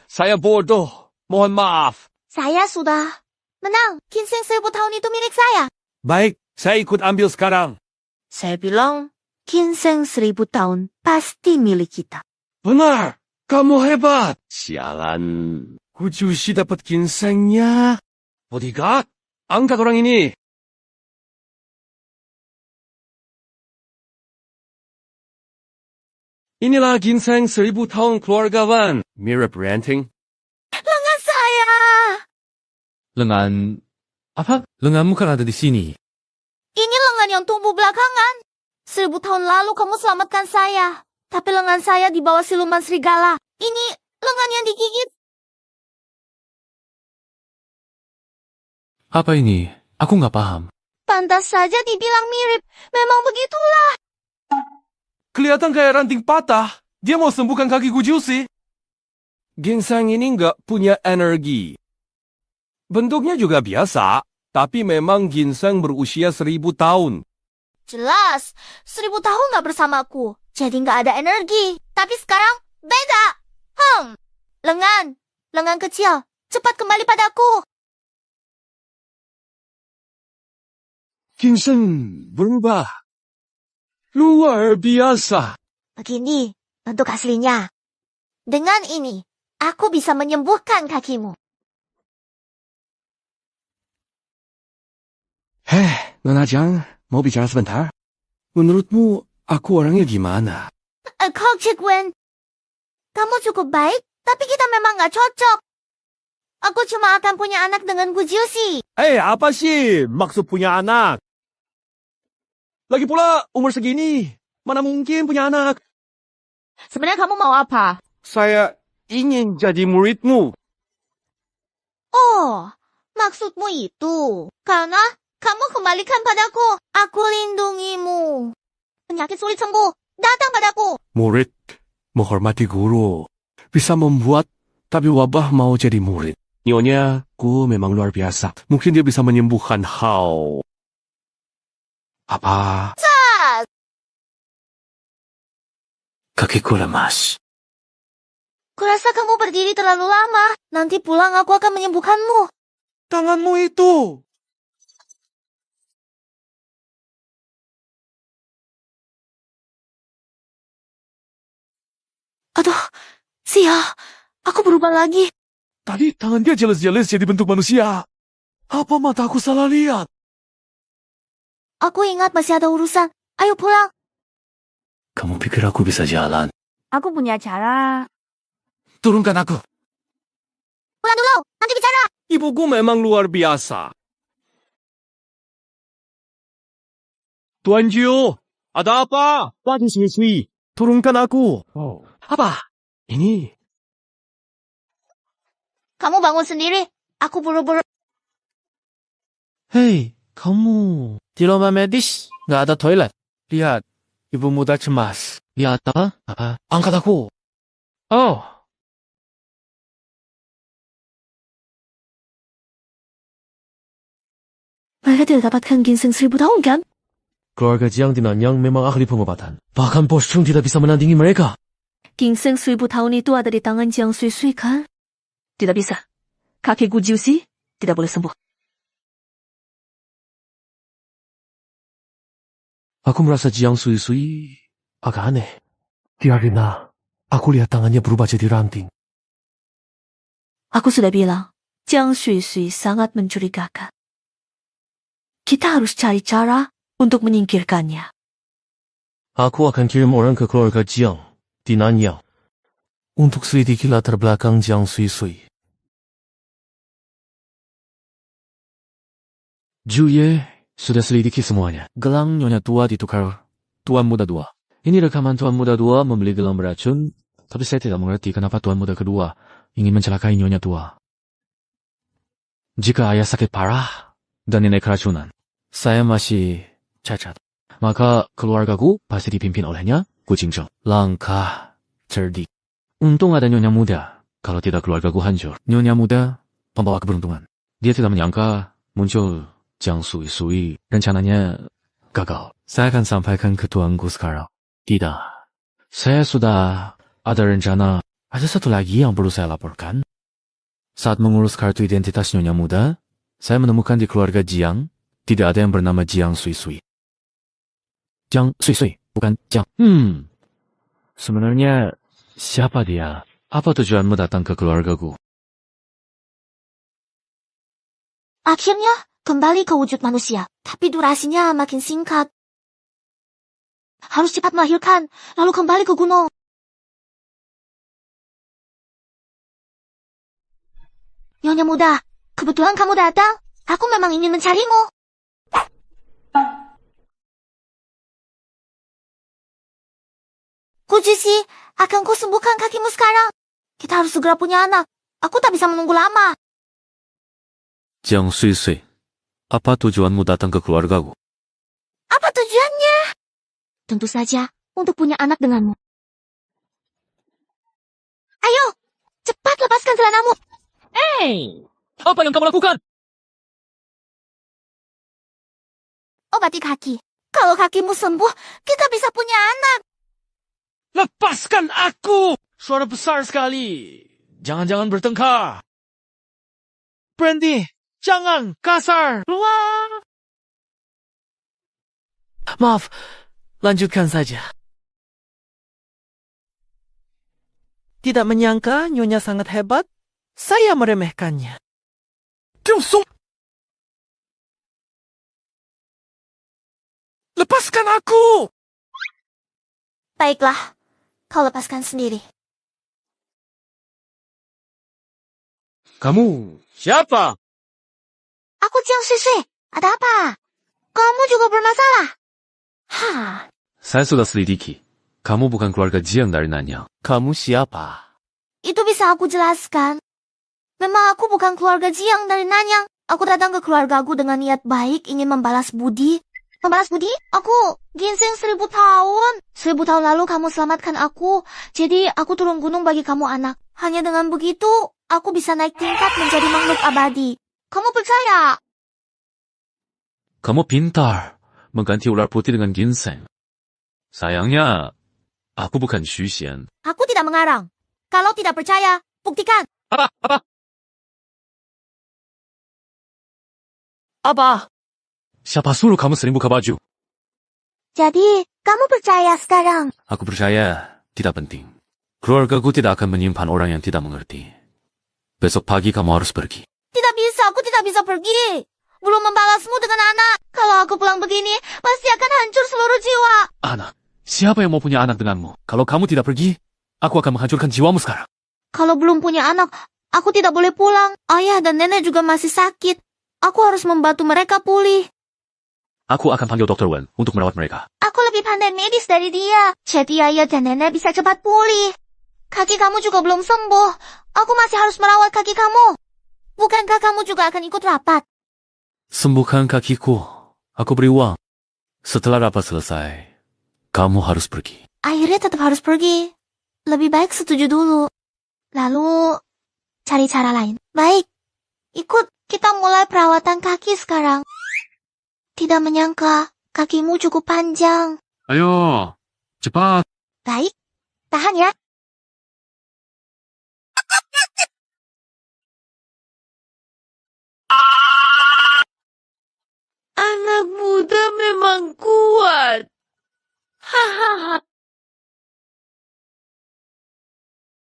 Saya bodoh. Mohon maaf. Saya sudah menang. Ginseng 1000 tahun itu milik saya. Baik, saya ikut ambil sekarang. Saya bilang, ginseng 1000 tahun pasti milik kita. Benar, kamu hebat. Sialan. Gujushi dapat ginsengnya. Bodyguard, angkat orang ini. Inilah ginseng 1000 tahun keluargawan. Mirip ranting. Lengan saya. Lengan... Apa? Lenganmu kan ada di sini. Ini lengan yang tumbuh belakangan. 1000 tahun lalu kamu selamatkan saya. Tapi lengan saya di bawah siluman serigala. Ini lengan yang digigit. Apa ini? Aku nggak paham. Pantas saja dibilang mirip. Memang begitulah. Kelihatan kayak ranting patah. Dia mau sembuhkan kaki Gujushi. Ginseng ini nggak punya energi. Bentuknya juga biasa, tapi memang ginseng berusia 1000 tahun. Jelas, 1000 tahun nggak bersamaku. Jadi nggak ada energi. Tapi sekarang beda. Lengan kecil. Cepat kembali padaku. Ginseng berubah. Luar biasa. Begini bentuk aslinya. Dengan ini, aku bisa menyembuhkan kakimu. Nona Jiang, mau bicara sebentar? Menurutmu, aku orangnya gimana? Kok Cikwen, kamu cukup baik, tapi kita memang nggak cocok. Aku cuma akan punya anak dengan Gujushi. Apa sih maksud punya anak? Lagi pula, umur segini, mana mungkin punya anak? Sebenarnya kamu mau apa? Saya ingin jadi muridmu. Oh, maksudmu itu. Karena kamu kembalikan padaku. Aku lindungimu. Penyakit sulit sembuh. Datang padaku. Murid menghormati guru. Bisa membuat tapi wabah mau jadi murid. Nyonya, guru memang luar biasa. Mungkin dia bisa menyembuhkan hal. Apa? Kakiku lemas. Kurasa kamu berdiri terlalu lama. Nanti pulang aku akan menyembuhkanmu. Tanganmu itu. Aduh, sial. Aku berubah lagi. Tadi tangan dia jelas-jelas jadi bentuk manusia. Apa mataku salah lihat? Aku ingat masih ada urusan. Ayo pulang. Kamu pikir aku bisa jalan? Aku punya cara. Turunkan aku. Pulang dulu. Nanti bicara. Ibuku memang luar biasa. Tuan Jiu, ada apa? Tuan Sui, turunkan aku. Apa? Ini. Kamu bangun sendiri. Aku buru-buru. Hei, kamu. Di rumah medis nggak ada toilet. Lihat, ibu muda cemas. Lihat apa? Apa? Angkat aku. Oh, Mereka tidak dapatkan ginseng 1000 tahun kan? Keluarga Jiang di Nanyang memang ahli pengobatan. Bahkan Bos Chung tidak bisa menandingi mereka. Ginseng 1000 tahun itu ada di tangan Jiang Sui Sui kan? Tidak bisa. Kakek Gu Jiuxi tidak boleh sembuh. Aku merasa Jiang Sui Sui agak aneh. Tiarina, aku lihat tangannya berubah jadi ranting. Aku sudah bilang, Jiang Sui Sui sangat mencurigakan. Kita harus cari cara untuk menyingkirkannya. Aku akan kirim orang ke keluarga Jiang di Nanyang untuk selidiki latar belakang Jiang Sui Sui. Juye sudah selidiki semuanya. Gelang Nyonya Tua ditukar Tuan Muda 2. Ini rekaman Tuan Muda 2 membeli gelang beracun, tapi saya tidak mengerti kenapa Tuan Muda kedua ingin mencelakai Nyonya Tua. Jika ayah sakit parah dan nenek keracunan, saya masih cacat. Maka keluargaku pasti dipimpin olehnya, Gu Jingzheng. Langkah cerdik. Untung ada Nyonya Muda. Kalau tidak keluargaku hancur. Nyonya Muda pembawa keberuntungan. Dia tidak menyangka muncul Jiang Sui Sui. Rencananya gagal. Saya akan sampaikan ke tuanku sekarang. Tidak. Saya sudah ada rencana. Ada satu lagi yang perlu saya laporkan. Saat mengurus kartu identitas Nyonya Muda, saya menemukan di keluarga Jiang tidak ada yang bernama Jiang Sui Sui. Jiang Sui Sui, bukan Jiang. Sebenarnya siapa dia? Apa tujuanmu datang ke keluargaku? Akhirnya kembali ke wujud manusia, tapi durasinya makin singkat. Harus cepat melahirkan, lalu kembali ke gunung. Nyonya Muda, kebetulan kamu datang. Aku memang ingin mencarimu. Kujusi, akan ku sembuhkan kakimu sekarang. Kita harus segera punya anak. Aku tak bisa menunggu lama. Jiang Sui Sui, apa tujuanmu datang ke keluargaku? Apa tujuannya? Tentu saja untuk punya anak denganmu. Ayo, cepat lepaskan celanamu. Apa yang kamu lakukan? Obati kaki. Kalau kakimu sembuh, kita bisa punya anak. Lepaskan aku! Suara besar sekali. Jangan-jangan bertengkar. Berhenti! Jangan kasar! Keluar! Maaf, lanjutkan saja. Tidak menyangka Nyonya sangat hebat, saya meremehkannya. Lepaskan aku! Baiklah, kau lepaskan sendiri. Kamu siapa? Aku Jiang Sui Sui. Ada apa? Kamu juga bermasalah? Saya sudah selidiki. Kamu bukan keluarga Jiang dari Nanyang. Kamu siapa? Itu bisa aku jelaskan. Memang aku bukan keluarga Jiang dari Nanyang. Aku datang ke keluargaku dengan niat baik ingin membalas budi. Membalas budi? Aku ginseng 1000 tahun. 1000 tahun lalu kamu selamatkan aku. Jadi aku turun gunung bagi kamu anak. Hanya dengan begitu, aku bisa naik tingkat menjadi makhluk abadi. Kamu percaya? Kamu pintar. Mengganti ular putih dengan ginseng. Sayangnya, aku bukan Xu Xian. Aku tidak mengarang. Kalau tidak percaya, buktikan. Apa? Siapa suruh kamu sering buka baju? Jadi, kamu percaya sekarang? Aku percaya, tidak penting. Keluargaku tidak akan menyimpan orang yang tidak mengerti. Besok pagi kamu harus pergi. Tidak bisa, aku tidak bisa pergi. Belum membalasmu dengan anak. Kalau aku pulang begini, pasti akan hancur seluruh jiwa. Anak, siapa yang mau punya anak denganmu? Kalau kamu tidak pergi, aku akan menghancurkan jiwamu sekarang. Kalau belum punya anak, aku tidak boleh pulang. Ayah dan nenek juga masih sakit. Aku harus membantu mereka pulih. Aku akan panggil Dr. Wen untuk merawat mereka. Aku lebih pandai medis dari dia. Jadi ayah dan nenek bisa cepat pulih. Kaki kamu juga belum sembuh. Aku masih harus merawat kaki kamu. Bukankah kamu juga akan ikut rapat? Sembuhkan kakiku. Aku beri uang. Setelah rapat selesai, kamu harus pergi. Akhirnya tetap harus pergi. Lebih baik setuju dulu. Lalu, cari cara lain. Baik, ikut. Kita mulai perawatan kaki sekarang. Tidak menyangka, Kakimu cukup panjang. Ayo, cepat. Baik, tahan ya. Anak muda memang kuat. Hahaha.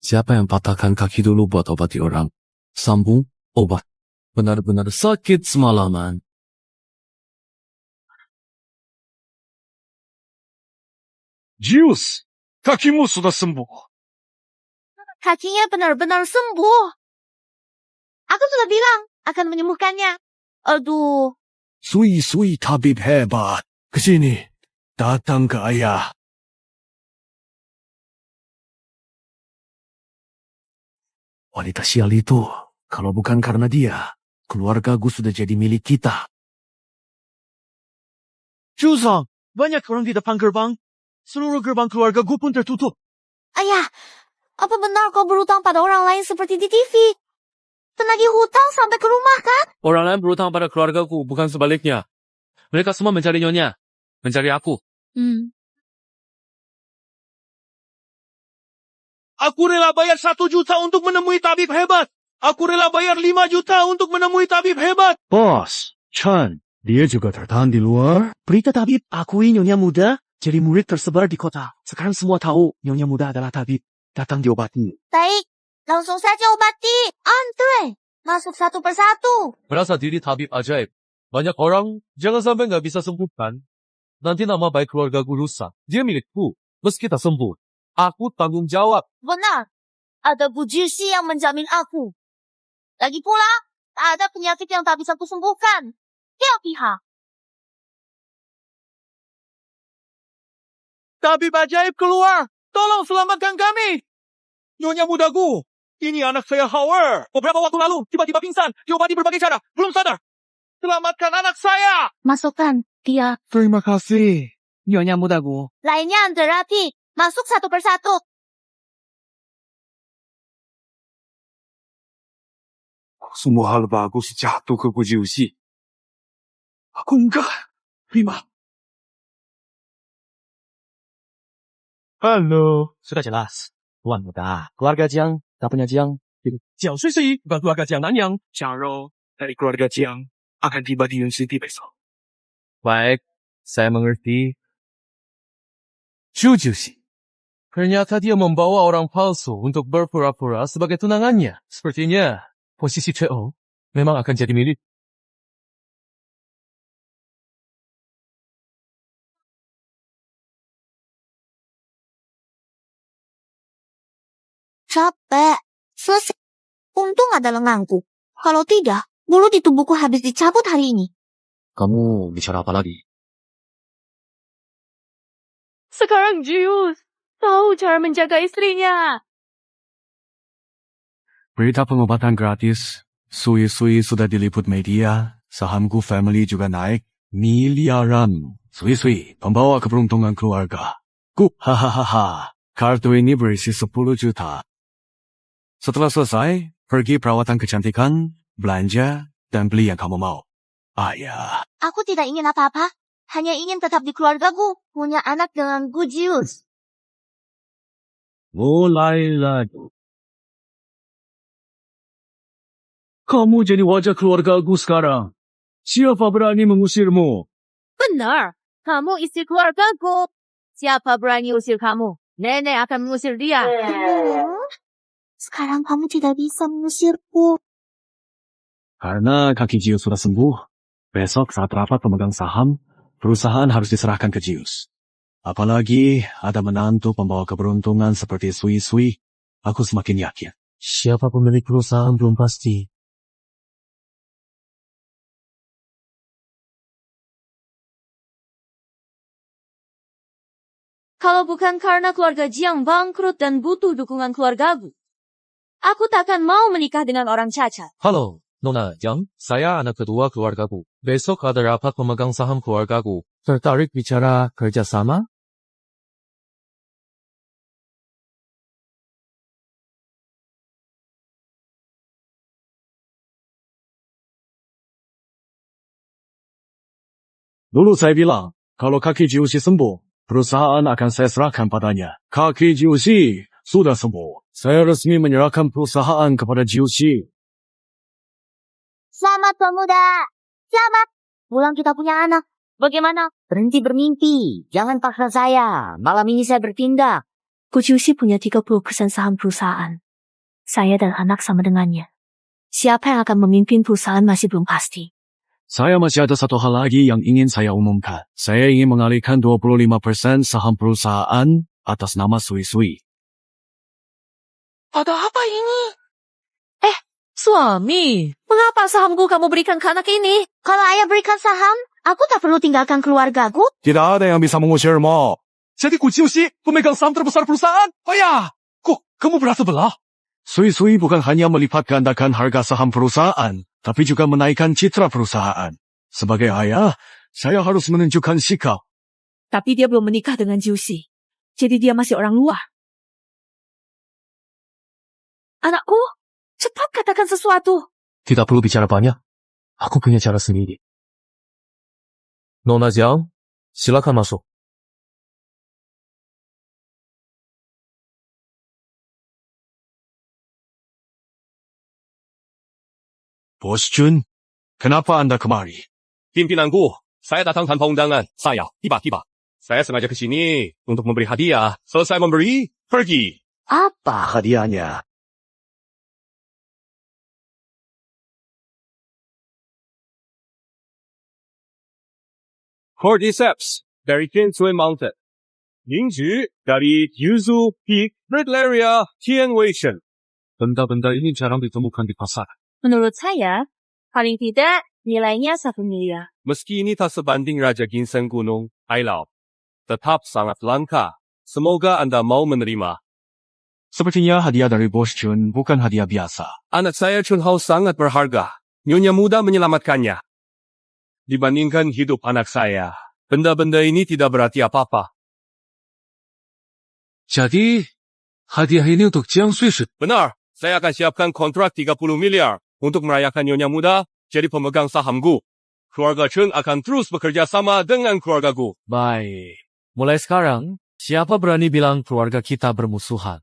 Siapa yang patahkan kaki dulu buat obati orang? Sambung, obat. Benar-benar sakit semalaman. Zeus, kakimu sudah sembuh. Kakinya benar-benar sembuh. Aku sudah bilang akan menyembuhkannya. Aduh, Sui tabib hebat. Kesini. Datang ke ayah. Wanita sial itu, kalau bukan karena dia, keluarga Gu sudah jadi milik kita. Zhu-sang, banyak orang di depan gerbang. Seluruh gerbang keluarga Gu pun tertutup. ayah, apa benar kau berhutang pada orang lain seperti di TV? Penagih hutang sampai ke rumah kan? Orang lain berhutang pada keluargaku, bukan sebaliknya. Mereka semua mencari nyonya. Mencari aku. Aku rela bayar 1 juta untuk menemui tabib hebat. Aku rela bayar 5 juta untuk menemui tabib hebat. Bos, Chen, dia juga tertahan di luar. Berita tabib, akui nyonya muda jadi murid tersebar di kota. Sekarang semua tahu nyonya muda adalah tabib. Datang diobati. Baik, langsung saja obati. Antre, masuk satu persatu. Merasa diri tabib ajaib. Banyak orang, jangan sampai nggak bisa sembuhkan. Nanti nama baik keluargaku rusak. Dia milikku. Meski tak sembuh, aku tanggung jawab. Benar, ada Bu Jirsi yang menjamin aku. Lagi pula, tak ada penyakit yang tak bisa kusembuhkan. Dia pihak. Tabib ajaib keluar. Tolong selamatkan kami. Nyonya mudaku. Ini anak saya Howard. Beberapa waktu lalu, tiba-tiba pingsan. Diobati berbagai cara. Belum sadar. Selamatkan anak saya. Masukkan, dia. Terima kasih. Nyonya mudaku. Lainnya Andre rapi. Masuk satu persatu. Semua hal bagus jatuh ke Gujiusi. Aku enggak. Terima. Halo. Sudah jelas. Tuan muda. Keluarga Jiang. Tak punya Jiang. Jiao Sui Sui. Bukan keluarga Jiang Nanyang. Jiang Rou. Dari keluarga Jiang. Akan tiba di Yun City besok. Baik, saya mengerti. Gujiusi. Ternyata dia membawa orang palsu untuk berpura-pura sebagai tunangannya. Sepertinya, posisi Cheo memang akan jadi milik. Capek. Selesai. Untung ada lenganku. Kalau tidak, bulu di tubuhku habis dicabut hari ini. Kamu bicara apa lagi? Sekarang Zeus tahu cara menjaga istrinya. Berita pengobatan gratis. Sui sudah diliput media. Saham Gu Family juga naik. Miliaran. Sui, pembawa keberuntungan keluarga. Gu, hahaha. Kartu ini berisi 10 juta. Setelah selesai, pergi perawatan kecantikan, belanja, dan beli yang kamu mau. Ayah. Aku tidak ingin apa-apa. Hanya ingin tetap di keluargaku. Punya anak dengan Gujius. Mulai lagi. Kamu jadi wajah keluargaku sekarang. Siapa berani mengusirmu? Benar, kamu istri keluargaku. Siapa berani usir kamu? Nenek akan mengusir dia. Sekarang kamu tidak bisa mengusirku. Karena kaki Jius sudah sembuh, besok saat rapat pemegang saham, perusahaan harus diserahkan ke Jius. Apalagi ada menantu pembawa keberuntungan seperti Sui, aku semakin yakin. Siapa pemilik perusahaan belum pasti. Kalau bukan karena keluarga Jiang bangkrut dan butuh dukungan keluargaku, aku takkan mau menikah dengan orang cacat. Halo, Nona Jiang. Saya anak kedua keluargaku. Besok ada rapat pemegang saham keluargaku. Tertarik bicara kerjasama? Dulu saya bilang, Kalau kaki Jiusi sembuh, perusahaan akan saya serahkan padanya. Kaki Jiusi sudah sembuh. Saya resmi menyerahkan perusahaan kepada Jiusi. Selamat pemuda. Selamat. Pulang kita punya anak. Bagaimana? Berhenti bermimpi. Jangan paksa saya. Malam ini saya bertindak. Gu Jiuxi punya 30% saham perusahaan. Saya dan anak sama dengannya. Siapa yang akan memimpin perusahaan masih belum pasti. Saya masih ada satu hal lagi yang ingin saya umumkan. Saya ingin mengalihkan 25% saham perusahaan atas nama Sui-Sui. Ada apa ini? Suami, mengapa sahamku kamu berikan ke anak ini? Kalau ayah berikan saham, aku tak perlu tinggalkan keluargaku. Tidak ada yang bisa mengusirmu. Jadi Gu Jiuxi pemegang saham terbesar perusahaan. Ayah, kok kamu berasa belah? Sui-Sui bukan hanya melipat gandakan harga saham perusahaan, tapi juga menaikkan citra perusahaan. Sebagai ayah, saya harus menunjukkan sikap. Tapi dia belum menikah dengan Jiuxi. Jadi dia masih orang luar. Anakku, cepat katakan sesuatu. Tidak perlu bicara banyak. Aku punya cara sendiri. Nona Jiang, silakan masuk. Bos Jun, kenapa Anda kemari? Pimpinanku, saya datang tanpa undangan. Saya, tiba-tiba. Saya sengaja ke sini untuk memberi hadiah. Selesai memberi, pergi. Apa hadiahnya? Cordyceps dari Tianshui Mountain. Yingju dari Yuzu Peak Red Area Tianweishen. Benda-benda ini jarang ditemukan di pasar. Menurut saya, paling tidak nilainya 1 miliar. Meski ini tak sebanding Raja Ginseng Gunung, Ailau, tetap sangat langka. Semoga Anda mau menerima. Sepertinya hadiah dari Bos Jun bukan hadiah biasa. Anak saya Chun Hao sangat berharga. Nyonya muda menyelamatkannya. Dibandingkan hidup anak saya, benda-benda ini tidak berarti apa-apa. Jadi, hadiah ini untuk Jiang Sui Shi. Benar, saya akan siapkan kontrak 30 miliar untuk merayakan Nyonya muda jadi pemegang sahamku. Keluarga Chun akan terus bekerja sama dengan keluargaku. Baik. Mulai sekarang, siapa berani bilang keluarga kita bermusuhan?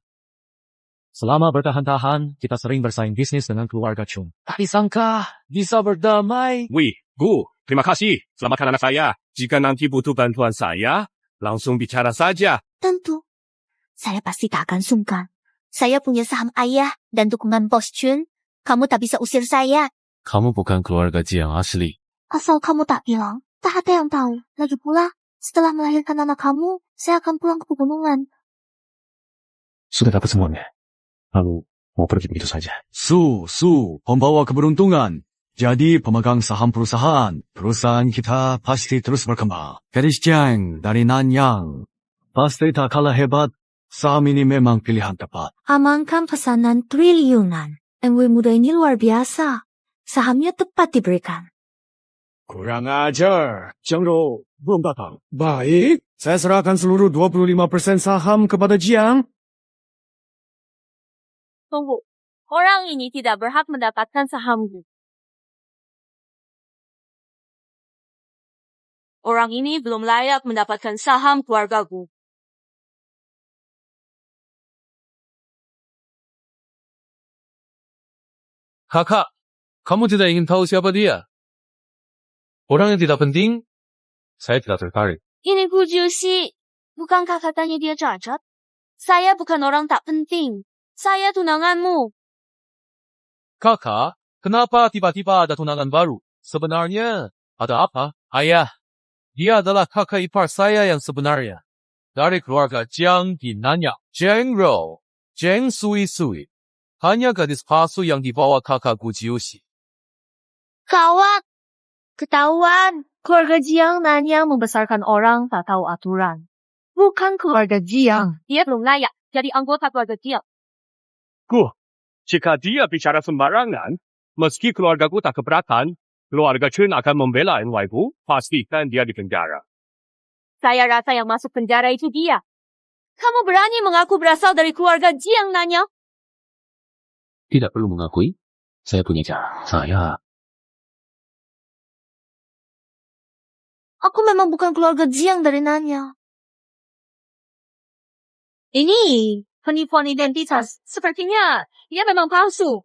Selama bertahan-tahan, kita sering bersaing bisnis dengan keluarga Chung. Tak disangka, bisa berdamai. Wih, Gu, terima kasih. Selamatkan anak saya. Jika nanti butuh bantuan saya, langsung bicara saja. Tentu. Saya pasti tak akan sungkan. Saya punya saham ayah dan dukungan Bos Chun. Kamu tak bisa usir saya. Kamu bukan keluarga Jiang asli. Asal kamu tak bilang, tak ada yang tahu. Lagi pula, setelah melahirkan anak kamu, saya akan pulang ke pegunungan. Sudah dapat semuanya. Lalu, mau pergi begitu saja. Su, pembawa keberuntungan. Jadi pemegang saham perusahaan. Perusahaan kita pasti terus berkembang. Gadis Jiang dari Nanyang. Pasti tak kalah hebat. Saham ini memang pilihan tepat. Amankan pesanan triliunan. MW muda ini luar biasa. Sahamnya tepat diberikan. Kurang ajar. Jiang Rou belum datang. Baik. Saya serahkan seluruh 25% saham kepada Jiang. Tunggu, orang ini tidak berhak mendapatkan sahamku. Orang ini belum layak mendapatkan saham keluargaku. Kakak, kamu tidak ingin tahu siapa dia? Orang yang tidak penting, saya tidak tertarik. Ini Gu Jiuxi. Bukankah katanya dia cacat? Saya bukan orang tak penting. Saya tunanganmu. Kakak, kenapa tiba-tiba ada tunangan baru? Sebenarnya, ada apa? Ayah, dia adalah kakak ipar saya yang sebenarnya. Dari keluarga Jiang di Nanyang. Jiang Rou, Jiang Sui. Hanya gadis palsu yang dibawa kakak Gu Jiuxi. Kawat. Ketahuan. Keluarga Jiang Nanyang membesarkan orang tak tahu aturan. Bukan keluarga Jiang. Dia belum layak jadi anggota keluarga Jiang. Gu, jika dia bicara sembarangan, meski keluargaku tak keberatan, keluarga Chun akan membela NY-ku, pastikan dia di penjara. Saya rasa yang masuk penjara itu dia. Kamu berani mengaku berasal dari keluarga Jiang Nanyang? Tidak perlu mengakui. Saya punya cara. Aku memang bukan keluarga Jiang dari Nanya. Ini penipuan identitas. Sepertinya ia memang palsu.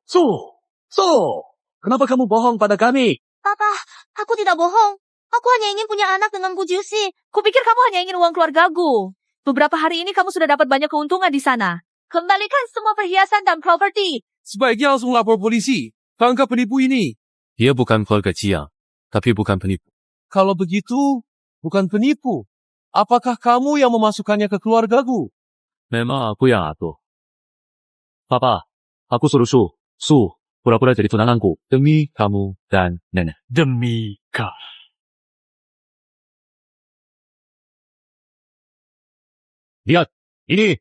Kenapa kamu bohong pada kami? Papa, aku tidak bohong. Aku hanya ingin punya anak dengan Gu Jiuxi. Kupikir kamu hanya ingin uang keluargaku. Beberapa hari ini kamu sudah dapat banyak keuntungan di sana. Kembalikan semua perhiasan dan properti. Sebaiknya langsung lapor polisi. Tangkap penipu ini. Dia bukan keluarga Jiang, tapi bukan penipu. Kalau begitu, bukan penipu. Apakah kamu yang memasukkannya ke keluargaku? Memang aku yang atur. Papa, aku suruh Su, pura-pura jadi tunanganku demi kamu dan nenek. Demi kau. Lihat, ini.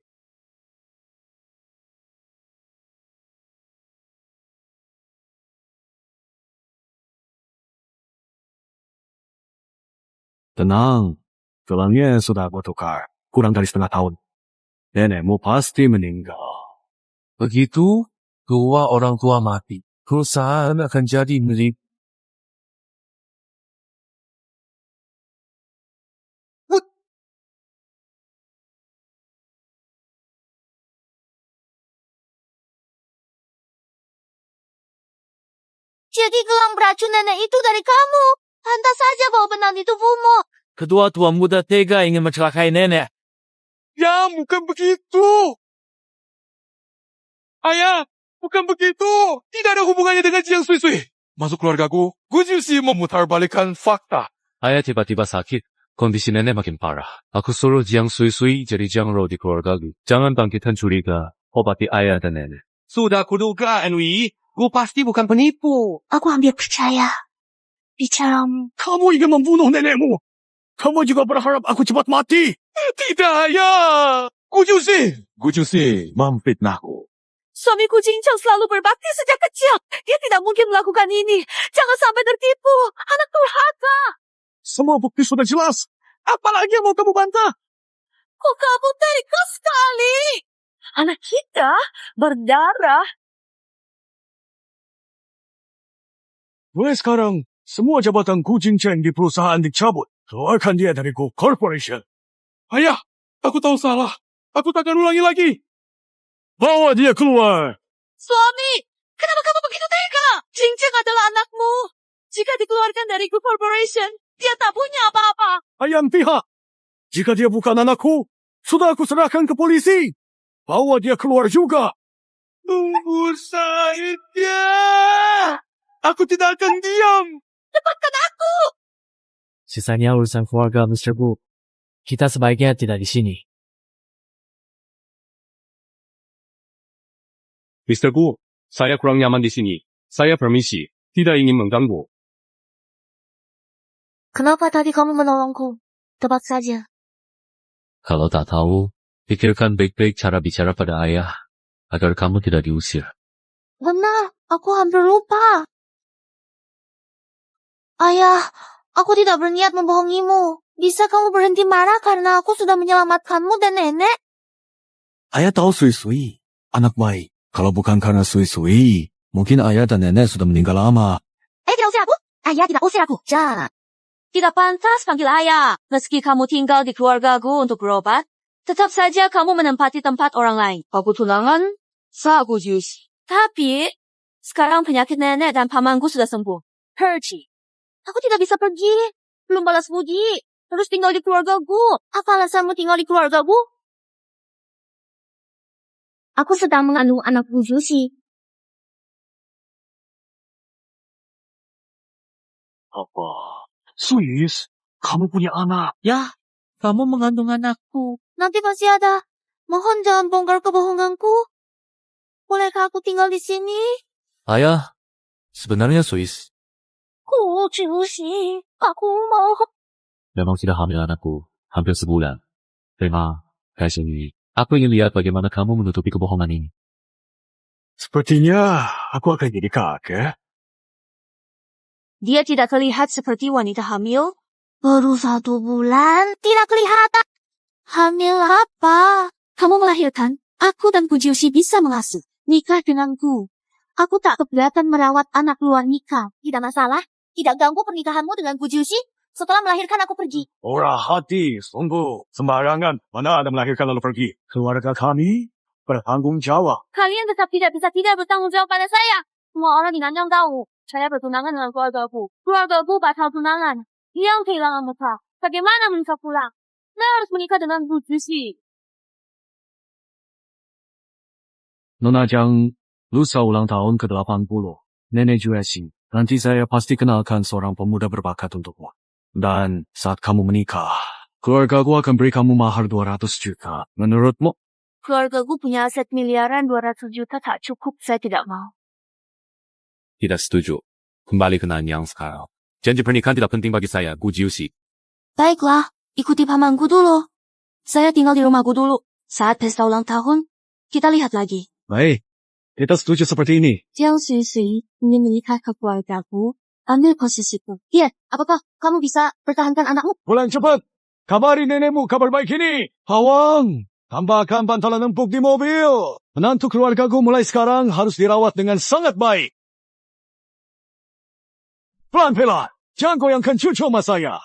Tenang, tulangnya sudah aku tukar. Kurang dari setengah tahun. Nenekmu pasti meninggal. Begitu, dua orang tua mati. Perusahaan akan jadi milik. Jadi gelang beracun nenek itu dari kamu. Pantas saja kau benang di tubuhmu. Kedua tua muda tega ingin mencelakai nenek. Ya, bukan begitu. Ayah, bukan begitu. Tidak ada hubungannya dengan Jiang Sui Sui. Masuk keluargaku, Gu Jiuxi memutarbalikkan fakta. Ayah tiba-tiba sakit. Kondisi nenek makin parah. Aku suruh Jiang Sui Sui jadi Jiang Rou di keluargaku. Jangan bangkitkan curiga. Obati ayah dan nenek. Sudah kuduga, Enwi. Gue pasti bukan penipu. Aku hampir percaya. Bicaramu. Kamu ingin membunuh nenekmu. Kamu juga berharap aku cepat mati. Tidak, ayah. Gu Jiuxi memfitnahku. Suamiku Jincheng selalu berbakti sejak kecil. Dia tidak mungkin melakukan ini. Jangan sampai tertipu. Anak durhaka. Semua bukti sudah jelas. Apalagi yang mau kamu bantah? Kok kamu tega sekali? Anak kita berdarah. Mulai sekarang, semua jabatan Gu Jingcheng di perusahaan dicabut. Keluarkan dia dari Gu Corporation. Ayah, aku tahu salah. Aku takkan ulangi lagi. Bawa dia keluar. Suami, kenapa kamu begitu tega? Jincheng adalah anakmu. Jika dikeluarkan dari Gu Corporation, dia tak punya apa-apa. Ayam pihak. Jika dia bukan anakku, sudah aku serahkan ke polisi. Bawa dia keluar juga. Tunggu saja. Aku tidak akan diam. Lepaskan aku. Sisanya urusan keluarga Mr. Gu. Kita sebaiknya tidak di sini. Mr. Gu, saya kurang nyaman di sini. Saya permisi. Tidak ingin mengganggu. Kenapa tadi kamu menolongku? Tepat saja. Kalau tak tahu, pikirkan baik-baik cara bicara pada ayah, agar kamu tidak diusir. Benar, aku hampir lupa. Ayah, aku tidak berniat membohongimu. Bisa kamu berhenti marah karena aku sudah menyelamatkanmu dan nenek? Ayah tahu Sui Sui. Anak baik. Kalau bukan karena Sui Sui, mungkin ayah dan nenek sudah meninggal lama. Tidak usir aku. Ayah tidak usir aku. Jangan. Tidak pantas panggil ayah. Meski kamu tinggal di keluargaku untuk berobat, tetap saja kamu menempati tempat orang lain. Aku tunangan, Gu Jiuxi. Tapi, sekarang penyakit nenek dan pamanku sudah sembuh. Pergi. Aku tidak bisa pergi. Belum balas budi. Terus tinggal di keluargaku. Apa alasanmu tinggal di keluargaku? Aku sedang mengandung anak Gu Jiuxi. Apa? Suis, kamu punya anak. Ya, kamu mengandung anakku. Nanti masih ada. Mohon jangan bongkar kebohonganku. Bolehkah aku tinggal di sini? Ayah, sebenarnya Swiss. Gu Jiuxi, aku mau. Memang tidak hamil anakku. Hampir sebulan. Terima kasih. Aku ingin lihat bagaimana kamu menutupi kebohongan ini. Sepertinya aku akan jadi kakek. Dia tidak terlihat seperti wanita hamil. Baru 1 bulan, tidak kelihatan. Hamil apa? Kamu melahirkan, aku dan Gu Jiuxi bisa mengasuh. Nikah denganku. Aku tak keberatan merawat anak luar nikah. Tidak masalah. Tidak ganggu pernikahanmu dengan Gu Jiuxi. Setelah melahirkan aku pergi. Ora hati, sungguh. Sembarangan. Mana ada melahirkan lalu pergi. Keluarga kami bertanggung jawab. Kalian tetap tidak bisa tidak bertanggung jawab pada saya. Semua orang di Nanyang tahu. Saya bertunangan dengan keluargaku. Keluargaku batal tunangan. Yang kehilangan mereka. Bagaimana menikah pulang? Saya harus menikah dengan Bu Jusi. Nona Jang, lusa ulang tahun ke-80. Nenek Juesi. Nanti saya pasti kenalkan seorang pemuda berbakat untukmu. Dan saat kamu menikah, keluargaku akan beri kamu mahar 200 juta. Menurutmu? Keluargaku punya aset miliaran 200 juta tak cukup. Saya tidak mau. Tidak setuju. Kembali ke Nanyang sekarang. Janji pernikahan tidak penting bagi saya, Gu Jiuxi. Baiklah, ikuti pamanku dulu. Saya tinggal di rumahku dulu. Saat pesta ulang tahun, kita lihat lagi. Baik, kita setuju seperti ini. Jiang Sui ingin menikah ke keluargaku, ambil posisiku. Iya, apakah kamu bisa pertahankan anakmu? Pulang cepat. Kabari nenekmu kabar baik ini. Hawang, tambahkan bantalan empuk di mobil. Menantu keluargaku mulai sekarang harus dirawat dengan sangat baik. Pelan-pelan, jangan goyangkan cucu mas saya.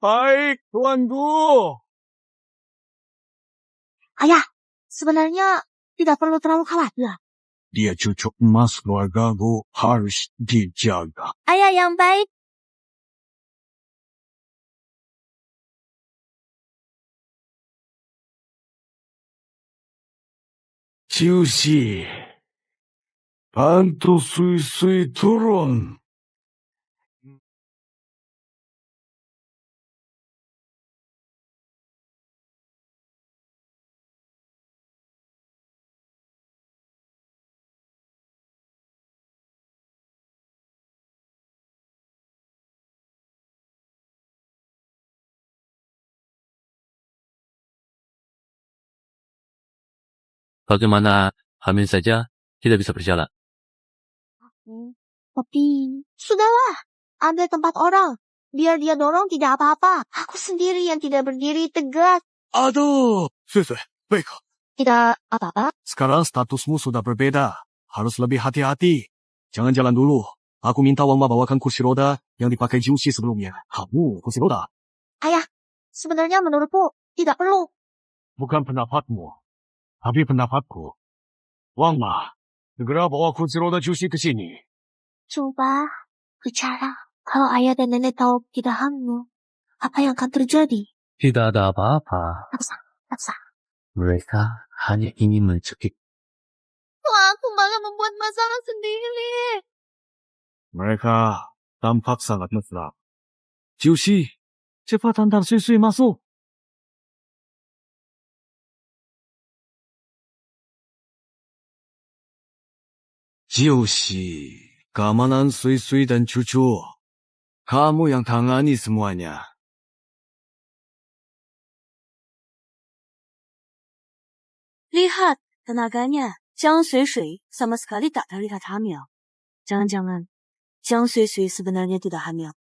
Baik, tuanku. Ayah, sebenarnya tidak perlu terlalu khawatir. Dia cucu emas keluargaku harus dijaga. Ayah yang baik. Jiuxi, bantu Sui turun. Bagaimana hamil saja tidak bisa berjalan? Tapi, sudahlah. Ambil tempat orang. Biar dia dorong tidak apa-apa. Aku sendiri yang tidak berdiri tegak. Aduh, Sui, baik. Tidak apa-apa. Sekarang statusmu sudah berbeda. Harus lebih hati-hati. Jangan jalan dulu. Aku minta Wangma bawakan kursi roda yang dipakai Jiuxi sebelumnya. Kamu, kursi roda. Ayah, sebenarnya menurutku tidak perlu. Bukan pendapatmu, tapi pendapatku. Wangma, segera bawa kursi roda Jiuxi ke sini. Coba bicara. Kalau ayah dan nenek tahu kita hamil, apa yang akan terjadi? Tidak ada apa-apa. Tak sah. Mereka hanya ingin mencekik. Wah, aku malah membuat masalah sendiri. Mereka tampak sangat mesra. Jiuxi, cepat antar Sui masuk. Jiuxi, keamanan Sui dan cucu. Kamu yang tangani semuanya. Lihat tenaganya. Jiang Sui sama sekali tak terlihat hamil. Jangan-jangan Jiang Sui sebenarnya tidak hamil.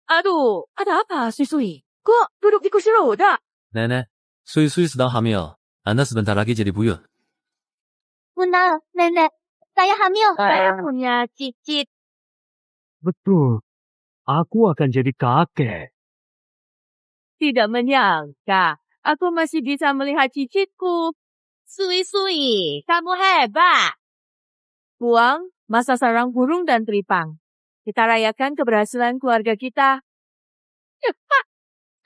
Aduh, ada apa Sui? Kok duduk di kursi roda? Nenek, Sui sedang hamil. Anda sebentar lagi jadi buyut. Bunda, nenek, saya hamil. Saya punya cicit. Betul. Aku akan jadi kakek. Tidak menyangka, aku masih bisa melihat cicitku. Sui, kamu hebat. Buang, masa sarang burung dan teripang. Kita rayakan keberhasilan keluarga kita. Cepat.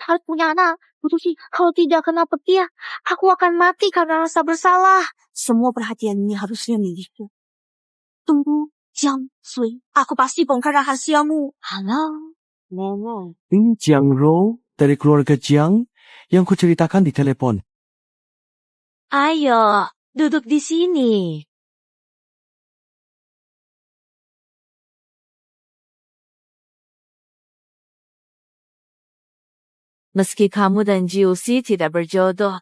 Harus punya anak. Butuh kalau tidak kena petir, aku akan mati karena rasa bersalah. Semua perhatian ini harusnya milikku. Tunggu, Jiang Sui. Aku pasti bongkar rahasiamu. Halo, nenek. Ini Jiang Rou dari keluarga Jiang yang kuceritakan di telepon. Ayo, duduk di sini. Meski kamu dan Jiuxi tidak berjodoh,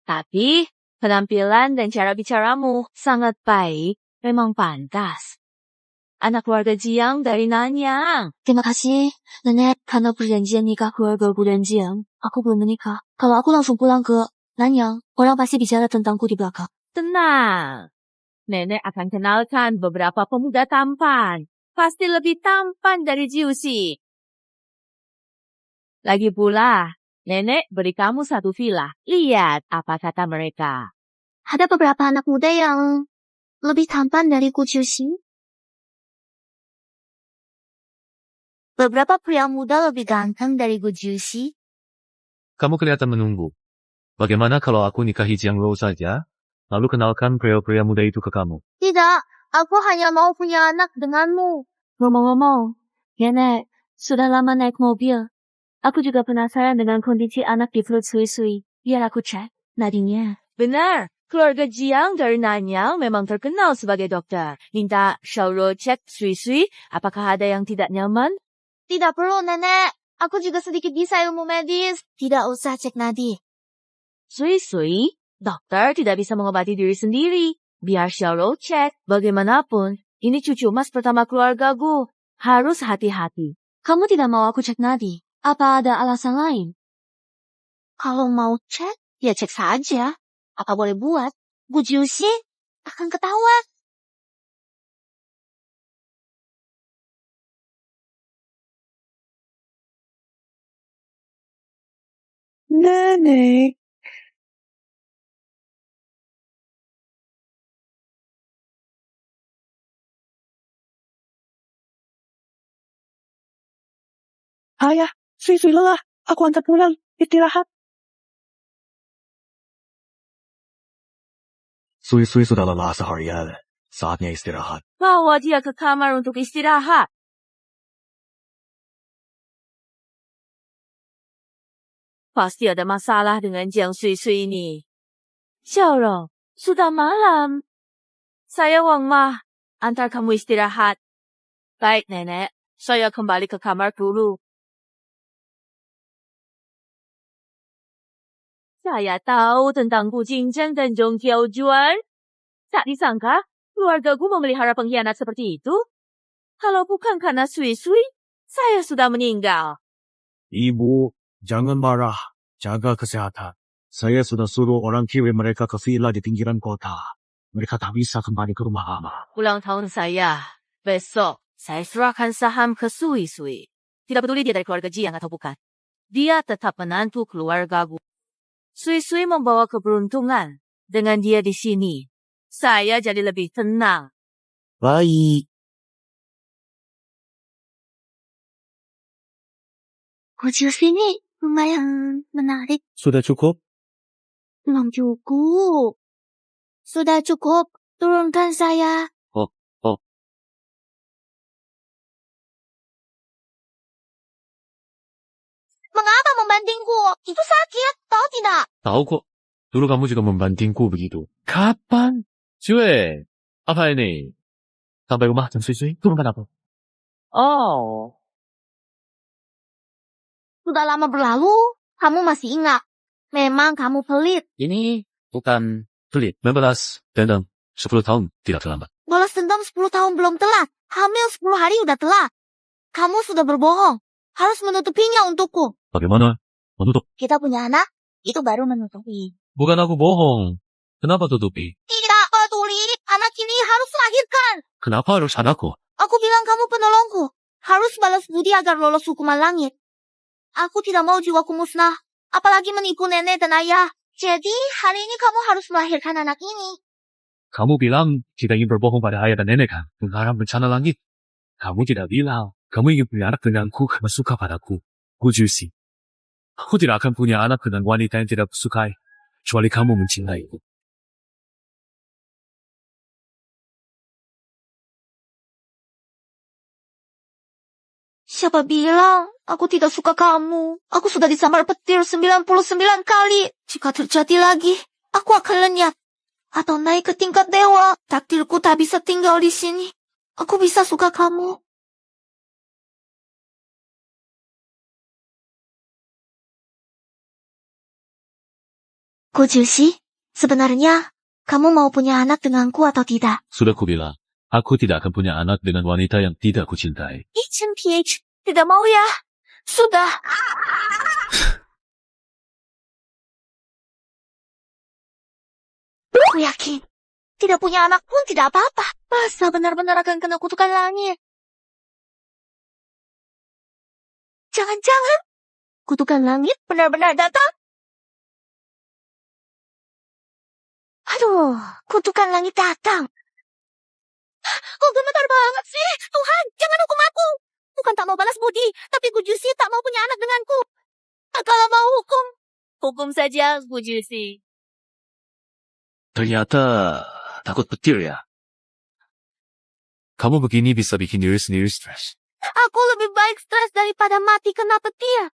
tapi penampilan dan cara bicaramu sangat baik, memang pantas. Anak keluarga Jiang dari Nanyang. Terima kasih, nenek, karena perjanjian nikah keluarga dan Jiang. Aku belum menikah. Kalau aku langsung pulang ke Nanyang, orang pasti bicara tentangku di belakang. Tenang. Nenek akan kenalkan beberapa pemuda tampan. Pasti lebih tampan dari Jiusi. Lagi pula, Nenek beri kamu satu villa. Lihat apa kata mereka. Ada beberapa anak muda yang lebih tampan dari Kujusi. Beberapa pria muda lebih ganteng dari Kujusi. Kamu kelihatan menunggu. Bagaimana kalau aku nikahi Jiang Rou saja, lalu kenalkan pria-pria muda itu ke kamu? Tidak, aku hanya mau punya anak denganmu. Ngomong-ngomong, Nenek sudah lama naik mobil. Aku juga penasaran dengan kondisi anak di perut Sui-Sui. Biar aku cek nadinya. Benar, keluarga Jiang dari Nanyang memang terkenal sebagai dokter. Minta Xiaoro cek Sui-Sui, apakah ada yang tidak nyaman? Tidak perlu, Nenek. Aku juga sedikit bisa ilmu medis. Tidak usah cek nadi. Sui-Sui, dokter tidak bisa mengobati diri sendiri. Biar Xiaoro cek. Bagaimanapun, ini cucu emas pertama keluargaku. Harus hati-hati. Kamu tidak mau aku cek nadi? Apa ada alasan lain? Kalau mau cek, ya cek saja. Apa boleh buat? Bu Juicy akan ketahuan. Nenek. Ayah, Sui-Sui lelah. Aku antar pulang. Istirahat. Sui-Sui sudah lelah seharian. Saatnya istirahat. Bawa dia ke kamar untuk istirahat. Pasti ada masalah dengan Jiang Sui-Sui ini. Xiaoro, sudah malam. Saya Wang Ma, antar kamu istirahat. Baik, Nenek. Saya kembali ke kamar dulu. Saya tahu tentang Gu Jingzhen dan Zhong Qiujuan. Tak disangka, keluargaku memelihara pengkhianat seperti itu. Kalau bukan karena Sui-Sui, saya sudah meninggal. Ibu, jangan marah. Jaga kesehatan. Saya sudah suruh orang kirim mereka ke villa di pinggiran kota. Mereka tak bisa kembali ke rumah lama. Ulang tahun saya. Besok, saya serahkan saham ke Sui-Sui. Tidak peduli dia dari keluarga Jiang atau bukan. Dia tetap menantu keluargaku. Sui-Sui membawa keberuntungan. Dengan dia di sini, saya jadi lebih tenang. Baik. Kucus ini lumayan menarik. Sudah cukup? Belum cukup. Sudah cukup. Turunkan saya. Oh. Mengapa membantingku? Itu sakit, tahu tidak? Tahu kok. Dulu kamu juga membantingku begitu. Kapan? Cue, apa ini? Sampai rumah jam Sui-Sui, turunkan aku. Oh, Sudah lama berlalu, kamu masih ingat. Memang kamu pelit. Ini bukan pelit. Membalas dendam 10 tahun tidak terlambat. Balas dendam 10 tahun belum telat. Hamil 10 hari udah telat. Kamu sudah berbohong. Harus menutupinya untukku. Bagaimana? Menutup. Kita punya anak, itu baru menutupi. Bukan aku bohong. Kenapa tutupi? Tidak peduli, anak ini harus lahirkan. Kenapa harus anakku? Aku bilang kamu penolongku. Harus balas budi agar lolos hukuman langit. Aku tidak mau jiwaku musnah. Apalagi menipu nenek dan ayah. Jadi, hari ini kamu harus melahirkan anak ini. Kamu bilang kita ingin berbohong pada ayah dan nenek kan? Mengharap bencana langit. Kamu tidak bilang. Kamu ingin punya anak denganku karena suka padaku. Gu Juicy. Aku tidak akan punya anak dengan wanita yang tidak kusukai. Kecuali kamu mencintaiku. Siapa bilang aku tidak suka kamu? Aku sudah disambar petir 99 kali. Jika terjadi lagi, aku akan lenyap. Atau naik ke tingkat dewa. Takdirku tak bisa tinggal di sini. Aku bisa suka kamu. Kujusi, sebenarnya kamu mau punya anak denganku atau tidak? Sudah kubilang. Aku tidak akan punya anak dengan wanita yang tidak kucintai. Ichen PH, tidak mau ya? Sudah. Aku yakin Tidak punya anak pun tidak apa-apa. Masa benar-benar akan kena kutukan langit? Jangan-jangan kutukan langit benar-benar datang? Aduh, kutukan langit datang. Kok gemetar banget sih? Tuhan, jangan hukum aku. Bukan tak mau balas budi, tapi Bu Jusi tak mau punya anak denganku. Kalau mau hukum saja Bu Jusi. Ternyata takut petir ya. Kamu begini bisa bikin diri sendiri stres. Aku lebih baik stres daripada mati kena petir.